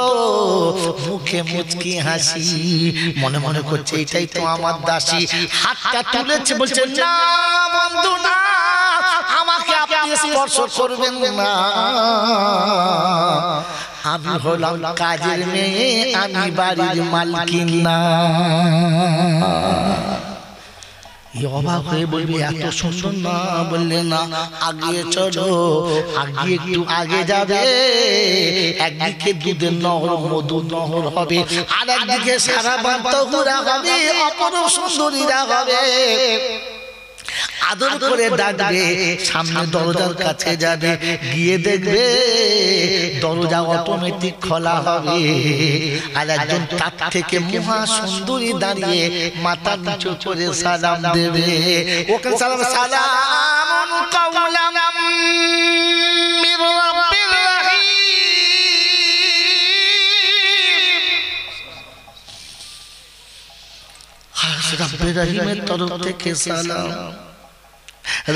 মুখে মুচকি হাসি। মনে মনে করছে এটাই তো আমার দাসী। হাতটা তুলেছে, বলছে না বন্ধু না, আমাকে আপনি স্পর্শ করবেন না, আমি হলাম কাজের মেয়ে, আমি বাড়ির মালকিন না। অবাক হয়ে বলবি এত সুন্দর না? বললে না, আগে চলো, আগে একটু আগে যাবে। একদিকে দুধের নহর, মধুর নহর হবে, আর একদিকে সারা বান্তহুরা হবে, অপরূপ সুন্দরীরা হবে। আদর করে ডাকবে, সামনে দরজার কাছে যাবে, গিয়ে দেখবে দরজা অটোমেটিক খোলা হবে, আর একজন তার থেকে মহা সুন্দরী দাঁড়িয়ে মাথা নিচু করে সালাম দেবে। ওকে সালাম, সালাম কাওলাম মির রাব্বির রহিম। রব্বে রহিমের তরফ থেকে সালাম,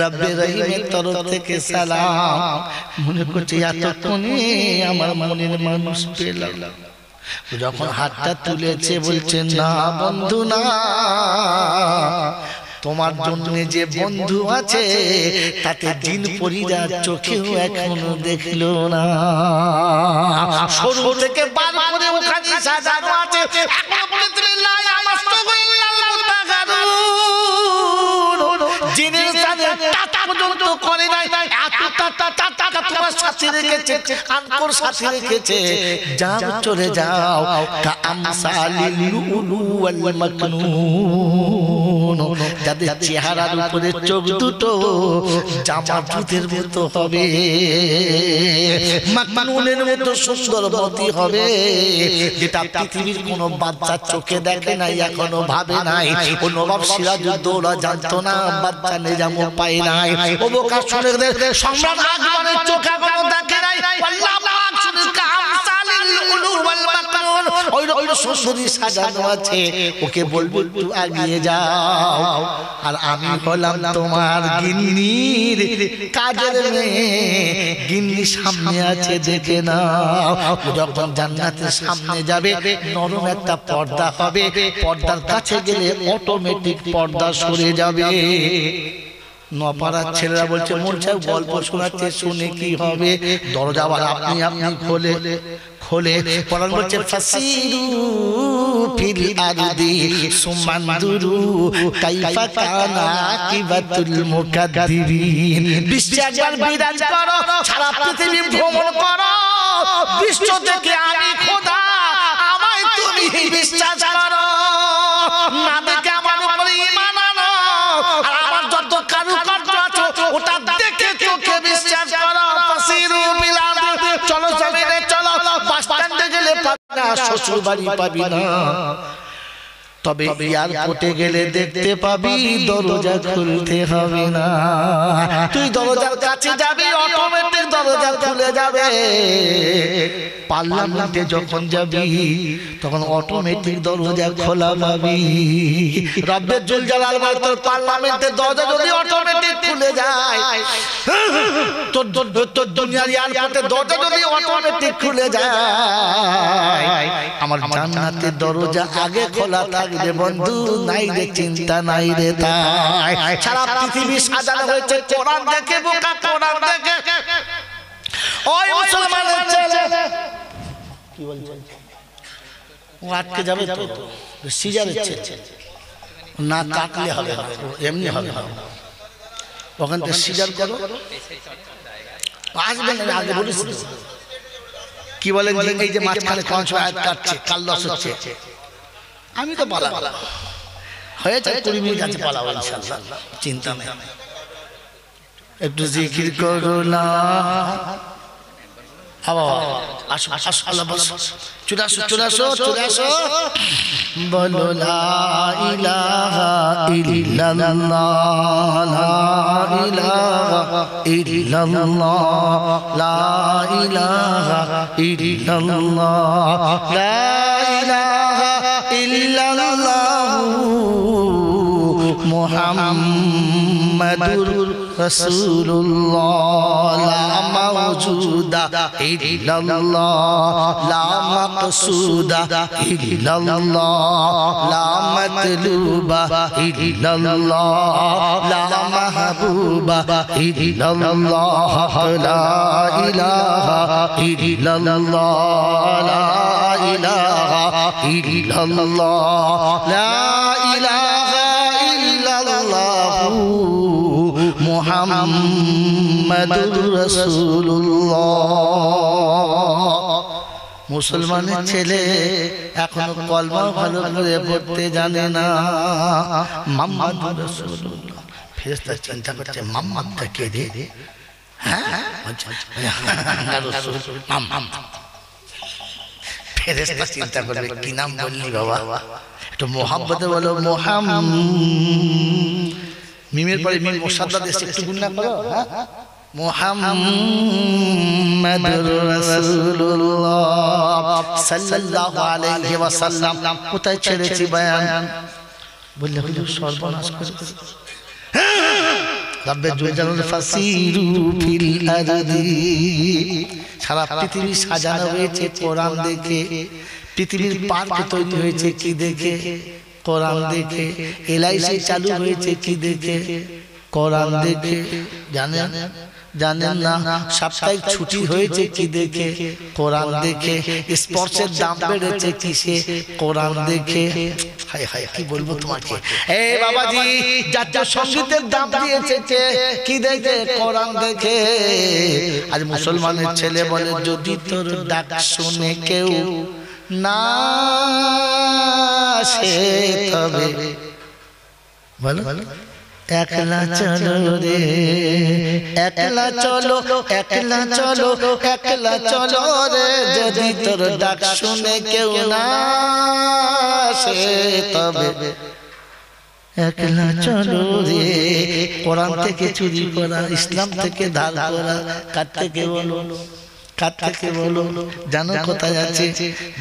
রব্বে রহিমের তরফ থেকে সালাম। মনে করছে এতক্ষণে আমার মনের মানুষ পেলাম। যখন হাতটা তুলেছে বলছে না বন্ধু না, তোমার জন্য যে বন্ধু আছে তাতে জিন পরীরা চোখেও এখনো দেখলো না। শুরু থেকে বার করে ওখানে সাজানো আছে, এখনো বলে তুমি লা ইয়ামাসসুহু ইল্লাল মুতাহহারুন। জিনের সাথে টাটা পর্যন্ত করে নাই, এত টাটা তোমার সাথে রেখেছে, আনকোর সাথে রেখেছে। যাও চলে যাও, কা আমসালিল লুলু ওয়াল মাকনুন। যাদের চেহারার উপরে চোখ দুটো জামা দুধের মতো হবে, মাকনুনের মতো সুন্দরবতী হবে, যেটা পৃথিবীর কোনো বাচ্চা চোখে দেখে নাই, এখনো ভাবে নাই। ও নবাব সিরাজউদ্দৌলা জানতো না বাচ্চা নিজামও পায় নাই। ও বোকা শুনে সম্রাট আকবরের চোখে এখনো দেখে নাই। আল্লাহ পাক শুনে কামসালিল লুলু ওয়াল মাকনুন, ওই সুন্দরী সাজানো আছে, ওকে বলবো একটু এগিয়ে যাও, আর আমি হলাম তোমার গিন্নির কাজের মেয়ে, গিন্নি সামনে আছে দেখে নাও। যখন জান্নাতের সামনে যাবে নরম একটা পর্দা হবে, পর্দার কাছে গেলে অটোমেটিক পর্দা সরে যাবে। নপাড়ার ছেলেরা বলছে মোল সাহেব গল্প শোনাচ্ছে, শুনে কি হবে? দরজা আবার আপনি আপনি খোলে খোলে পরাণ বলছে ফাসিরু ফিল আরদি সুমানদুরু কাইফা কানা আকিবাতুল মুকাদ্দিবিন। বিশ্বে একবার বিরাজ করো, সারা পৃথিবী ভ্রমণ করো, বিশ্ব থেকে আমি খোদা, আমায় তুমি বিশ্বাস করো, না দেখে আমার উপরে ঈমান আনো, আর আমার যত কারুকার্য আছে ওটা দেখে চোখে বিশ্বাস করো। ফাসিরু ফিল আরদি, চলো জমিনে চলো, বাস স্ট্যান্ডে গেলে পাবি না, শ্বশুর বাড়ি পাবি না, তবে এয়ারপোর্টে গেলে দেখতে পাবি দরজা খুলতে হবে না। তুই দরজার কাছে যাবি, অটোমেটিক দরজা খুলে যাবে। পার্লামেন্টে যখন যাবি তখন অটোমেটিক দরজা খোলা পাবি। রব্বের জুল জালাল বলে তোর পার্লামেন্টের দরজা যদি অটোমেটিক খুলে যায়, তোর দুনিয়ার এয়ারপোর্টের দরজা যদি অটোমেটিক খুলে যায়, আমার জান্নাতের দরজা আগে খোলা থাকবে বন্ধু, নাই রে চিন্তা নাই রে তাই। সারা পৃথিবী সাজানো হয়েছে কোরআন দেখে, বোকা কোরআন দেখে। ওই মুসলমানের ছেলে কি বলছেন, ও আটকে যাবে তো, সিজারের ছেলে না কাটলে হবে না, এমনি হবে না, ওখান থেকে সিজার করো আসবেন। আগে বলিস কি বলেন, এই যে মাঝখানে কোন সময় আয়াত কাটছে, কাল লস হচ্ছে, আমি তো পালা হয়েছে 20 মিনিট আছে, পালাবো ইনশাআল্লাহ, চিন্তা নেই। একটু জিকির করো না, আসো আসো, আল্লাহ বলো, চলে আসো চলে আসো চলে আসো, বলো লা ইলাহা ইল্লাল্লাহ, লা ইলাহা ইল্লাল্লাহ, লা ইলাহা ইল্লাল্লাহ, লা ইলাহা ইল্লাল্লাহ মুহাম্মাদুর রাসূলুল্লাহ, লা মাওজুদা ইল্লাল্লাহ, লা মাকসুদা ইল্লাল্লাহ, লা মাতলুবা ইল্লাল্লাহ, লা মাহবুবা ইল্লাল্লাহ, লা ইলাহা ইল্লাল্লাহ, লা ইলাহা ইল্লাল্লাহ, লা ইলাহা ইল্লাল্লাহ মুহাম্মাদুর রাসূলুল্লাহ। মুসলমানের ছেলে এখনো কলমা ভালো করে পড়তে জানে না। মুহাম্মাদুর রাসূলুল্লাহ, ফেরেশতা চিন্তা করছে মুহাম্মাদটা কে রে? হ্যাঁ রাসূল মুহাম্মাদ। ফেরেশতা চিন্তা করবে কি নাম বললি বাবা, একটু মোহাম্মদে বলো, মোহাম্মদ, মিমের পরে মিম মুসাদ্দাদ এসে একটু গুণনা করো, মুহাম্মাদুর রাসূলুল্লাহ সাল্লাল্লাহু আলাইহি ওয়াসাল্লাম। কোথায় ছেড়েছি বয়ান? বললে হুজুর সর্বনাশ করেছে। রব্বে জুল জালাল ফাসিরু ফিল আরদি, সারা পৃথিবী সাজানো হয়েছে কোরআন দেখে, পৃথিবীর পার্ক তৈরি হয়েছে কি দেখে? কোরআন দেখে। এলআইসি চালু হয়েছে কি দেখে? কোরআন দেখে। জানেন জানেন না সাপ্তাহিক ছুটি হয়েছে কি দেখে? কোরআন দেখে। স্পর্শের দাম বেড়েছে কিসে? কোরআন দেখে। হায় হায় কি বলবো তোমাকে, এ বাবাজি জাতীয় সঙ্গীতের দাম দিয়েছে কি দেখে? কোরআন দেখে। আজ মুসলমানের ছেলে বলে যদি তোর ডাক শুনে কেউ না সে তবে বলো একলা চলো রে, একলা চলো, একলা চলো, একলা চলো রে, যদি তোর ডাক শুনে কেউ না সে তবে একলা চলো রে। কোরআন থেকে চুরি করা, ইসলাম থেকে ধার করা, কার থেকে বলো? কার থেকে বলো? জানো কোথায় আছে?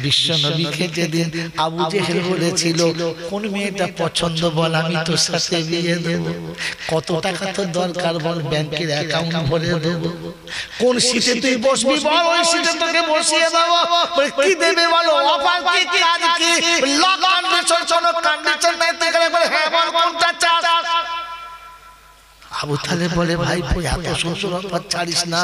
বিশ্ব নবীকে যেদিন আবু জেহেল বলেছিল কোন মেয়েটা পছন্দ বল, আমি তোর সাথে বিয়ে দেব, কত টাকা তোর দরকার বল, ব্যাংকের অ্যাকাউন্ট ভরে দেব, কোন সিটে তুই বসবি বল, ওই সিটে তোকে বসিয়ে দেব। কি দেবে বলো? অফার কি, কাজ কি, লক কন্ডিশন, কোন কন্ডিশন নাই, তুই বলে হ্যাঁ বল কোনটা চাস। আবু তালেব বলে ভাই এত সুন্দর অফার ছাড়িস না।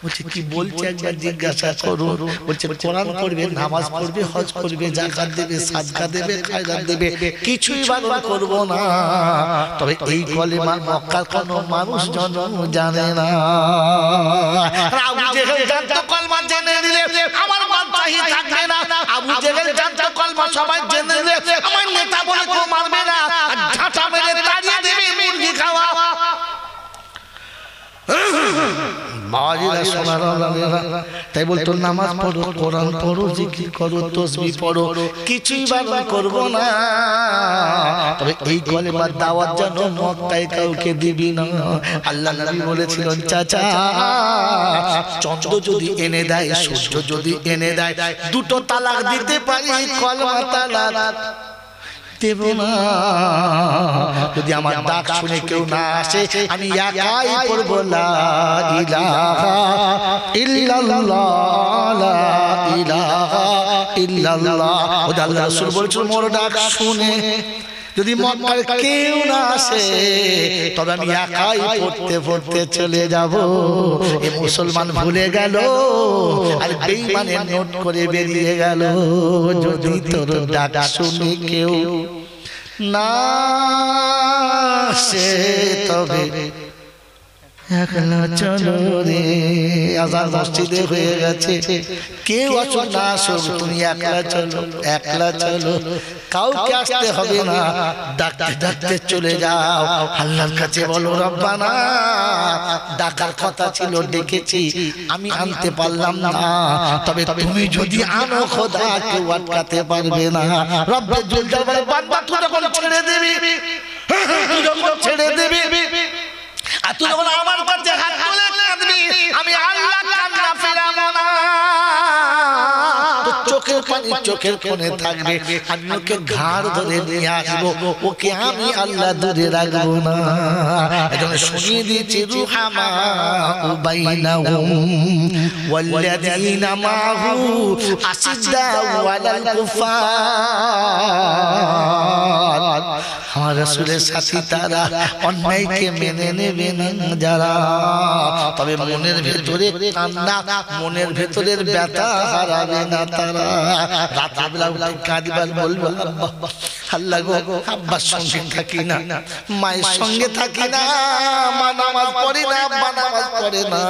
বলছে কি বলছে একবার জিজ্ঞাসা করো। বলছে কোরআন পড়বে, নামাজ পড়বে, হজ করবে, যাকাত দেবে, সাদকা দেবে, খায়রাত দেবে, কিছুই বারণ করব না, তবে এই কলেমা মক্কার কোনো মানুষ জানে না। আবু জেহেল জানতো কলমা জেনে নিলে আমার বাদশাহী থাকবে না। আবু জেহেল জানতো কলমা সবাই জেনে নিলে আমার নেতা বলে কেউ মারবে না, আর ঝাঁটা মেরে তাড়িয়ে দেবে মুরগি খাওয়া। তাই বলতো নামাজ পড়ো, কোরআন পড়ো, জিকির করো, তাসবিহ পড়ো, কিছুই বারণ করব না, তবে এই কলেমার দাওয়াত যেন মক্কায় কাউকে দিবি না। আল্লাহ নবী বলেছিলেন চাচা চন্দ্র যদি এনে দেয়, সূর্য যদি এনে দেয়, দুটো তালাক দিতে পারি, কলমা তালাক দেব না। যদি আমার ডাক শুনে কেউ না আসে, আমি একাই পড়ব লা ইলাহা ইল্লাল্লাহ, লা ইলাহা ইল্লাল্লাহ। ওই আল্লাহ রাসূল বলেছেন মোর ডাক শুনে যদি মক্কার কেউ না আসে, তবে আমি একাই পড়তে পড়তে চলে যাব। এই মুসলমান ভুলে গেল আর বেঈমানে নোট করে বেরিয়ে গেল। যদি তোর ডাক শুনে কেউ না আসে, তবে একলা চলো রে। আজান মসজিদে হয়ে গেছে, কেউ আসুক না আসুক, তুমি একলা চলো, একলা চলো, কাউকে আসতে হবে না, ডাকতে ডাকতে চলে যাও। আল্লাহর কাছে বলো রব্বানা ডাকার কথা ছিল, ডেকেছি, আমি আনতে পারলাম না, তবে তুমি যদি আনো খোদা কেউ আটকাতে পারবে না। রব্বে জুল জালাল বান্দা তুই যখন ছেড়ে দিবি, তুই যখন ছেড়ে দিবি, আর তুই যখন আমার কাছে হাত তুলে কাঁদবি, আমি আল্লাহ কান্না ফেরাবো না। চোখের পানি চোখের কোণে থাকবে, আমি ওকে ঘাড় ধরে নিয়ে আসবো, ওকে আমি আল্লাহ দূরে রাখবো না। এজন্য শুনিয়ে দিয়েছি রুহামা বাইনাহুম ওয়াল্লাযীনা মাহু আশিদ্দাউ আলাল কুফার। আমার রাসূলের সাথী তারা, অন্যায়কে মেনে নেবে না যারা, তবে মনের ভেতরে কান্না, মনের ভেতরের ব্যথা হারাবে না তারা। রাতবেলা উঠে কাঁদবার বলবো আব্বা, আল্লাহ গো আব্বার সঙ্গে থাকি না, মায়ের সঙ্গে থাকি না, মা নামাজ পড়ে না, আব্বা নামাজ পড়ে না,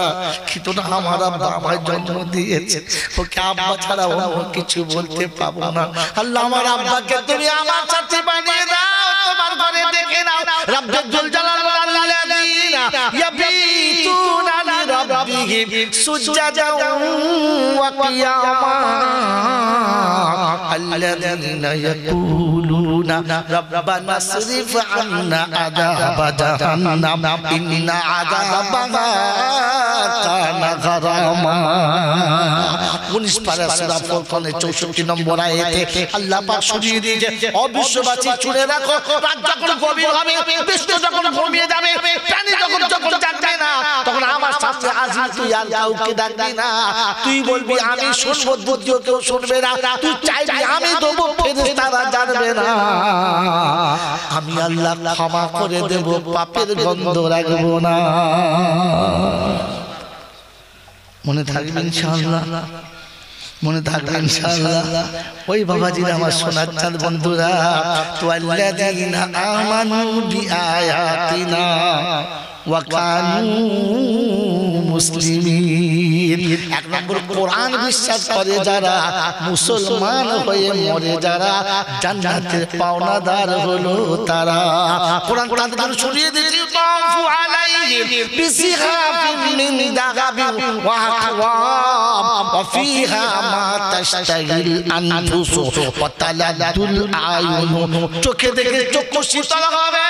কিন্তু না আমার আব্বা আমায় জন্ম দিয়েছে, ওকে আব্বা ছাড়া অন্য কিছু বলতে পাবো না। আল্লাহ আমার আব্বাকে তুমি আমার সাথে বানিয়ে দাও, তোমার ঘরে ডেকে নাও। রব্বুল জুল জালাল আল্লাযীনা ইয়াবিতুনা লিরাব্বিহিম সুজদান ওয়া কিয়ামা আল্লাযীনা ইয়াকুলুনা রাব্বানা সরিফ আন্না আযাবা জাহান্নাম ইন্না আযাবাহা কানা গারামা। 19 পারা সূরা ফুরকানের 64 নম্বর আয়াতে আল্লাহ পাক শুনিয়ে দিয়েছে, অবিশ্ববাসী শুনে রাখো, রাত যখন গভীর হবে, বিষ্ণু যখন ঘুমিয়ে যাবে, প্রাণী যখন জাগবে না, তখন আমার সাথে আসবি, তুই আর কাউকে ডাকবি না, তুই বলবি আমি শুনবো, দ্বিতীয় কেউ শুনবে না, তুই চাইবি আমি দেবো, ফেরেশতারা জানবে না, আমি আল্লাহ ক্ষমা করে দেব, পাপের গন্ধ রাখবো না। মনে থাকবে ইনশাআল্লাহ, মনে থাকবে ইনশাআল্লাহ। ওই বাবাজিরা আমার সোনার চাঁদ বন্ধুরা, তো আল্লাযীনা আমানু বিআয়াতিনা ওয়া কানু মুসলিমিন। এক নম্বর কোরআন বিশ্বাস করে যারা, মুসলমান হয়ে মরে যারা, জান্নাতের পাওনাদার হলো তারা। কোরআন তাদের শুনিয়ে দিয়েছে, তাফু আলাইহিম বিসিহাফিন মিন দাগাবিন ওয়া আকওয়াম ওয়া ফিহা মা তাশতাহিল আনফুসু ওয়া তালাদ্দুল আয়ুন। চোখে দেখে চক্ষু শীতল হবে,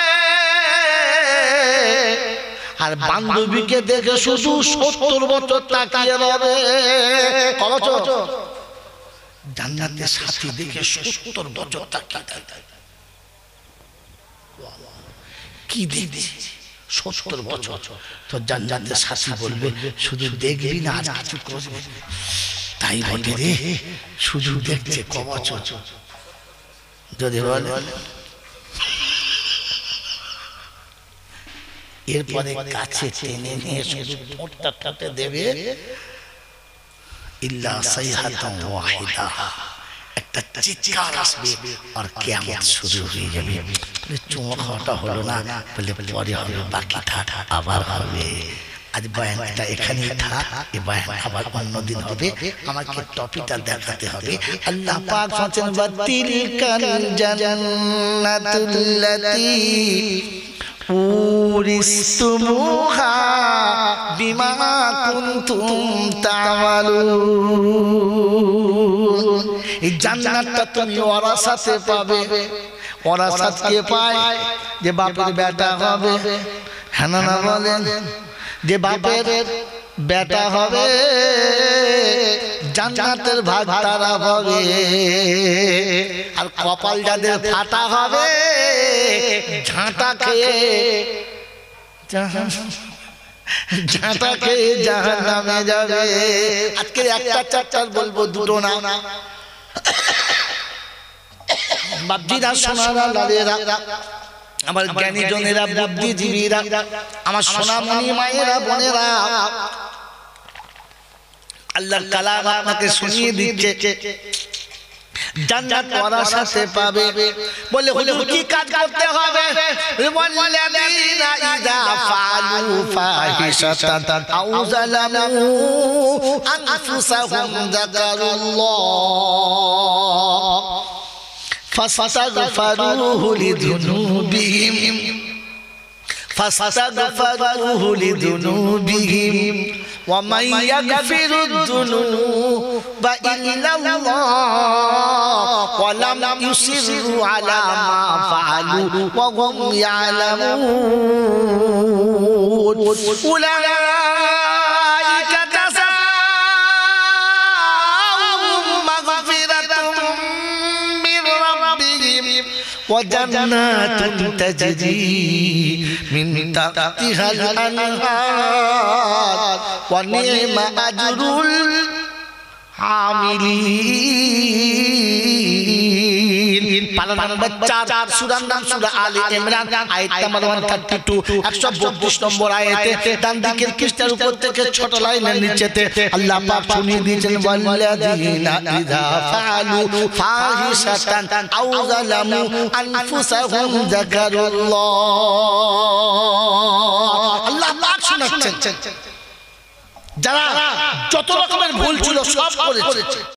আর বান্ধবীকে দেখে শুধু 70 বছর তাকিয়ে রবে। কত বছর? জান্নাতের সাথী দেখে 70 বছর তাকিয়ে থাকে। কি দেখবি 70 বছর? তো জান্নাতের সাথী বলবে শুধু দেখবি না, আজ কিছু করবি। তাই বলে রে, শুধু দেখছে ক বছর? যদি বলে এরপরে কাছে টেনে নিয়ে শুধু ঠোঁটটা ঠোঁটে দেবে, ইল্লা সাইহাতান ওয়াহিদা, একটা চিৎকার আসবে আর কিয়ামত শুরু হয়ে যাবে। চুমো খাওয়াটা হলো না, বলে পরে হবে, বাকিটা আবার হবে। আজ বয়ানটা এখানেই থাক, এই বয়ান আবার অন্যদিন হবে। আমাকে টপিকটা দেখাতে হবে। আল্লাহ পাক বলেন বাতিলকাল জান্নাতুল্লাতী উরিসতুমুহা বিমা কুনতুম তা'মালুন। এই জান্নাতটা তুমি ওয়ারাসাতে পাবে। ওয়ারাসাত কে পায়? যে বাপের বেটা হবে। হ্যাঁ না বলেন? যে বাপের বেটা হবে জান্নাতের ভাগ তারা হবে। আর কপাল যাদের ফাটা হবে ঝাঁটা খেয়ে জাহান্নামে যাবে। আজকে একটা চ্যাপ্টার বলবো, দুটো না। বাপজিরা, সোনারা, লালেরা, আমার জ্ঞানী জনেরা, বুদ্ধিজীবীরা, আমার সোনামণি মায়েরা, বোনেরা, আল্লাহর কালাম আপনাকে শুনিয়ে দিচ্ছে জান্নাত ওয়ারাসাতে পাবে। বলে হুজুর কি কাজ করতে হবে? ওয়াল্লাযীনা ইযা ফাআলু ফাহিশাতান আও যালামু আনফুসাহুম যাকারুল্লাহ ফাস্তাগফিরুহু লিযুনুবিহিম ওয়া মান ইয়াগফিরুয-যুনুবা ইল্লাল্লাহ ওয়া লাম ইউসিররু আলা মা ফাআলু ওয়া হুম ইয়ালামুন উলাইকা জাযাউহুম মাগফিরাতুম মির রাব্বিহিম ওয়া জান্নাতুন তাজরি মিন তাহতিহাল আনহার ওয়া নি'মা আজরুল আমিলিন। পারা নাম্বার 4, সূরার নাম সূরা আলে ইমরান, আয়াত নাম্বার 132, 132 নম্বর আয়াতে ডান দিকের পৃষ্ঠার উপর থেকে ছোট লাইনের নিচেতে আল্লাহ পাক শুনিয়ে দিয়েছেন ওয়াল্লাযীনা ইযা ফাআলু ফাহিশাতান আও যালামু আনফুসাহুম যাকারুল্লাহ। আল্লাহ পাক শোনাচ্ছেন যারা যত রকমের ভুল ছিল সব করেছে।